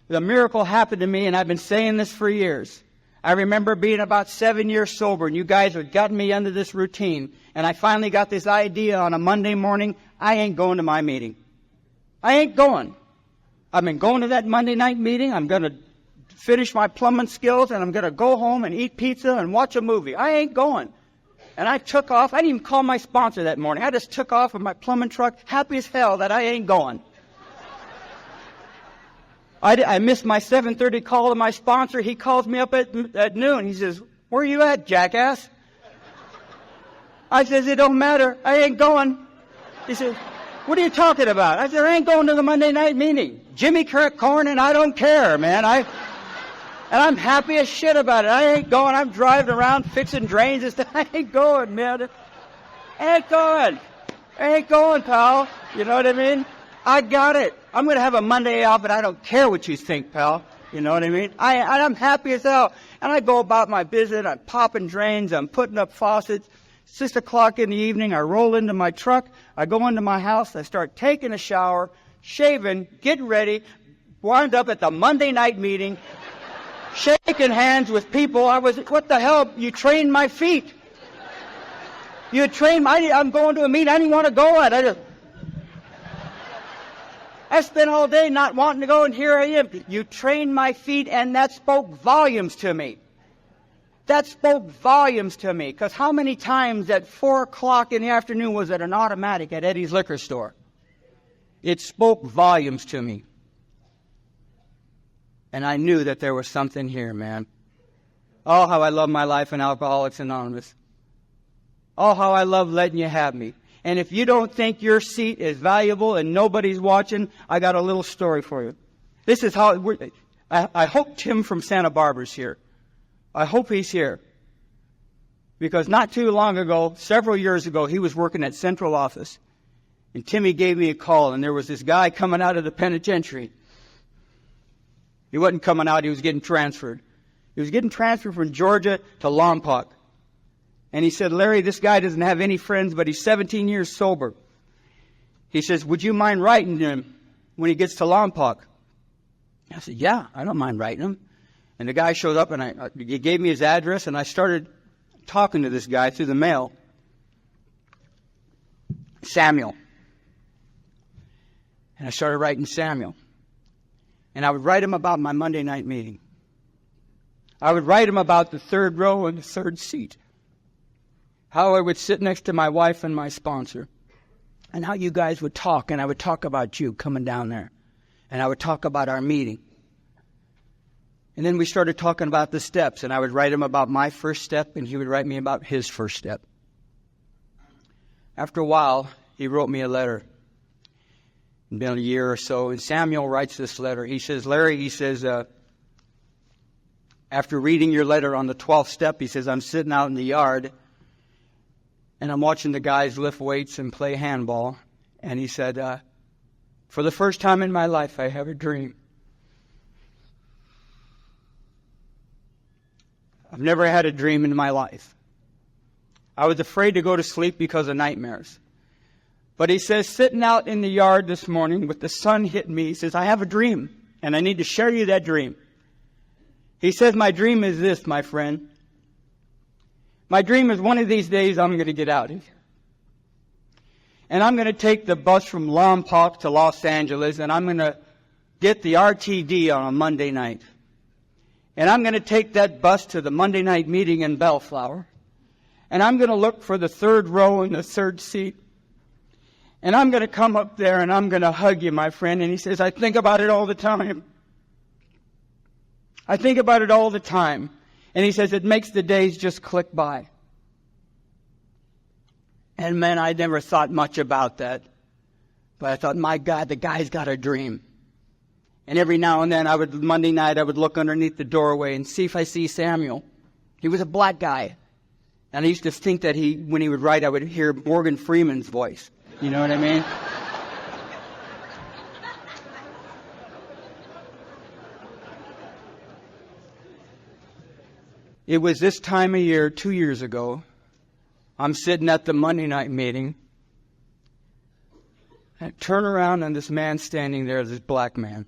the miracle happened to me, and I've been saying this for years. I remember being about 7 years sober, and you guys had gotten me under this routine, and I finally got this idea on a Monday morning, I ain't going to my meeting. I ain't going. I've been going to that Monday night meeting, I'm going to finish my plumbing skills, and I'm going to go home and eat pizza and watch a movie. I ain't going. And I took off. I didn't even call my sponsor that morning. I just took off in my plumbing truck, happy as hell that I ain't going. I missed my 7:30 call to my sponsor. He calls me up at noon. He says, where are you at, jackass? I says, it don't matter. I ain't going. He says, what are you talking about? I said, I ain't going to the Monday night meeting. Jimmy Corn and I don't care, man. And I'm happy as shit about it. I ain't going. I'm driving around fixing drains and stuff. I ain't going, man. I ain't going. I ain't going, pal. You know what I mean? I got it. I'm going to have a Monday off, but I don't care what you think, pal. You know what I mean? I'm happy as hell. And I go about my business. I'm popping drains. I'm putting up faucets. 6 o'clock in the evening, I roll into my truck. I go into my house. I start taking a shower, shaving, getting ready, wound up at the Monday night meeting, shaking hands with people. What the hell? You trained my feet. I'm going to a meeting I didn't want to go at. I spent all day not wanting to go, and here I am. You trained my feet, and that spoke volumes to me. That spoke volumes to me, because how many times at 4 o'clock in the afternoon was it an automatic at Eddie's liquor store? It spoke volumes to me. And I knew that there was something here, man. Oh, how I love my life in Alcoholics Anonymous. Oh, how I love letting you have me. And if you don't think your seat is valuable and nobody's watching, I got a little story for you. This is how I hope Tim from Santa Barbara's here. I hope he's here. Because not too long ago, several years ago, he was working at Central Office. And Timmy gave me a call, and there was this guy coming out of the penitentiary. He wasn't coming out, he was getting transferred. He was getting transferred from Georgia to Lompoc. And he said, Larry, this guy doesn't have any friends, but he's 17 years sober. He says, would you mind writing him when he gets to Lompoc? I said, yeah, I don't mind writing him. And the guy showed up, and he gave me his address, and I started talking to this guy through the mail. Samuel. And I started writing Samuel. And I would write him about my Monday night meeting. I would write him about the third row and the third seat. How I would sit next to my wife and my sponsor. And how you guys would talk, and I would talk about you coming down there. And I would talk about our meeting. And then we started talking about the steps, and I would write him about my first step, and he would write me about his first step. After a while, he wrote me a letter. It's been a year or so, and Samuel writes this letter. He says, Larry, he says, after reading your letter on the 12th step, he says, I'm sitting out in the yard, and I'm watching the guys lift weights and play handball. And he said, for the first time in my life, I have a dream. I've never had a dream in my life. I was afraid to go to sleep because of nightmares. But he says, sitting out in the yard this morning with the sun hitting me, he says, I have a dream, and I need to share you that dream. He says, my dream is this, my friend. My dream is one of these days I'm going to get out of here. And I'm going to take the bus from Lompoc to Los Angeles, and I'm going to get the RTD on a Monday night. And I'm going to take that bus to the Monday night meeting in Bellflower. And I'm going to look for the third row and the third seat. And I'm going to come up there and I'm going to hug you, my friend. And he says, I think about it all the time. I think about it all the time. And he says, it makes the days just click by. And man, I never thought much about that. But I thought, my God, the guy's got a dream. And every now and then, Monday night, I would look underneath the doorway and see if I see Samuel. He was a black guy. And I used to think that when he would write, I would hear Morgan Freeman's voice. You know what I mean? It was this time of year, 2 years ago. I'm sitting at the Monday night meeting. I turn around and this man standing there, this black man.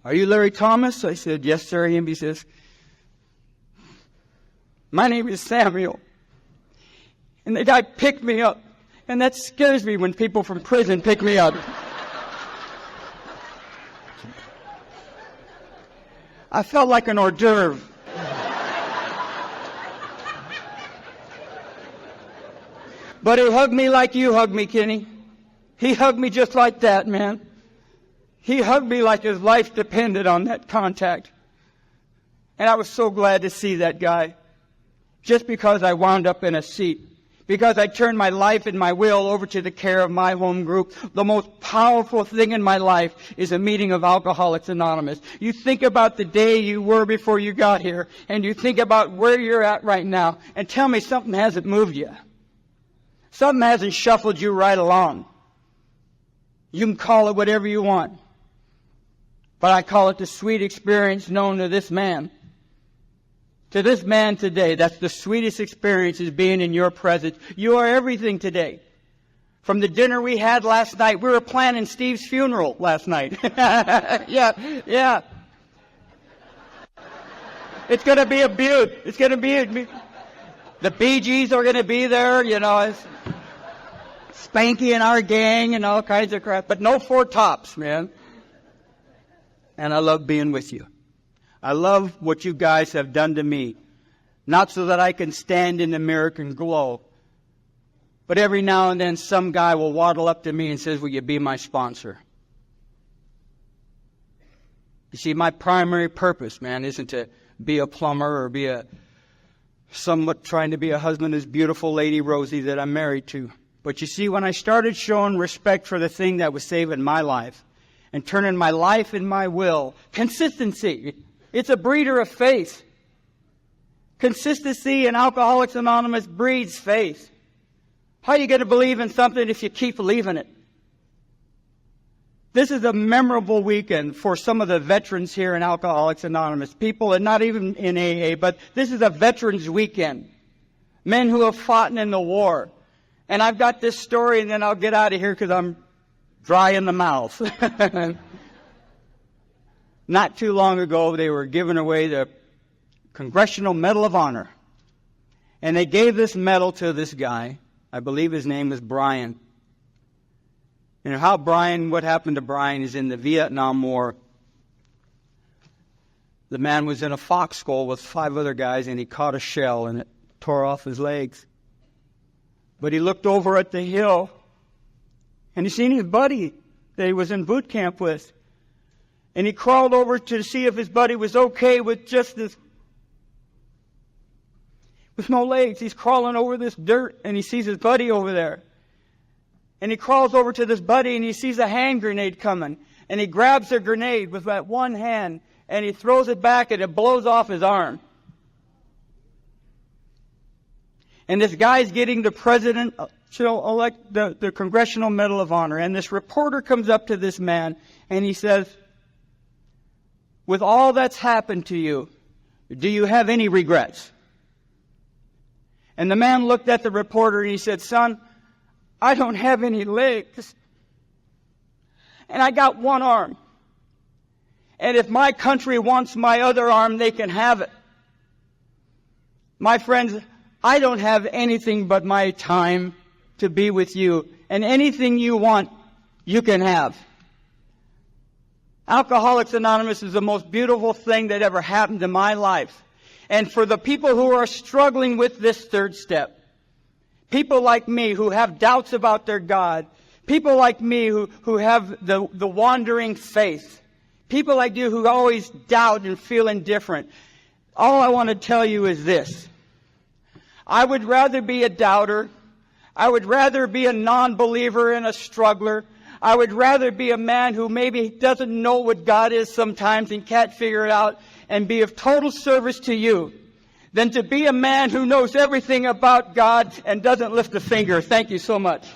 Are you Larry Thomas? I said, yes, sir. And he says, my name is Samuel. And the guy picked me up. And that scares me when people from prison pick me up. I felt like an hors d'oeuvre. But he hugged me like you hugged me, Kenny. He hugged me just like that, man. He hugged me like his life depended on that contact. And I was so glad to see that guy. Just because I wound up in a seat. Because I turned my life and my will over to the care of my home group. The most powerful thing in my life is a meeting of Alcoholics Anonymous. You think about the day you were before you got here. And you think about where you're at right now. And tell me something hasn't moved you. Something hasn't shuffled you right along. You can call it whatever you want. But I call it the sweet experience known to this man. To this man today, that's the sweetest experience is being in your presence. You are everything today. From the dinner we had last night. We were planning Steve's funeral last night. Yeah. It's going to be a beaut. It's going to be the Bee Gees are going to be there, it's Spanky and our gang and all kinds of crap. But no Four Tops, man. And I love being with you. I love what you guys have done to me. Not so that I can stand in the mirror and glow. But every now and then some guy will waddle up to me and says, will you be my sponsor? You see, my primary purpose, man, isn't to be a plumber or be somewhat trying to be a husband to this beautiful lady Rosie that I'm married to. But you see, when I started showing respect for the thing that was saving my life and turning my life and my will, consistency, it's a breeder of faith. Consistency in Alcoholics Anonymous breeds faith. How are you going to believe in something if you keep leaving it? This is a memorable weekend for some of the veterans here in Alcoholics Anonymous. People, and not even in AA, but this is a veterans weekend. Men who have fought in the war. And I've got this story, and then I'll get out of here because I'm dry in the mouth. Not too long ago, they were giving away the Congressional Medal of Honor. And they gave this medal to this guy. I believe his name is Brian. And what happened to Brian is in the Vietnam War. The man was in a foxhole with 5 other guys, and he caught a shell, and it tore off his legs. But he looked over at the hill, and he seen his buddy that he was in boot camp with. And he crawled over to see if his buddy was okay with just this, with no legs. He's crawling over this dirt, and he sees his buddy over there. And he crawls over to this buddy, and he sees a hand grenade coming. And he grabs the grenade with that one hand, and he throws it back, and it blows off his arm. And this guy's getting the president-elect the Congressional Medal of Honor. And this reporter comes up to this man, and he says, with all that's happened to you, do you have any regrets? And the man looked at the reporter and he said, son, I don't have any legs. And I got one arm. And if my country wants my other arm, they can have it. My friends, I don't have anything but my time to be with you. And anything you want, you can have. Alcoholics Anonymous is the most beautiful thing that ever happened to my life. And for the people who are struggling with this third step, people like me who have doubts about their God, people like me who have the wandering faith, people like you who always doubt and feel indifferent, all I want to tell you is this. I would rather be a doubter. I would rather be a non-believer and a struggler. I would rather be a man who maybe doesn't know what God is sometimes and can't figure it out and be of total service to you than to be a man who knows everything about God and doesn't lift a finger. Thank you so much.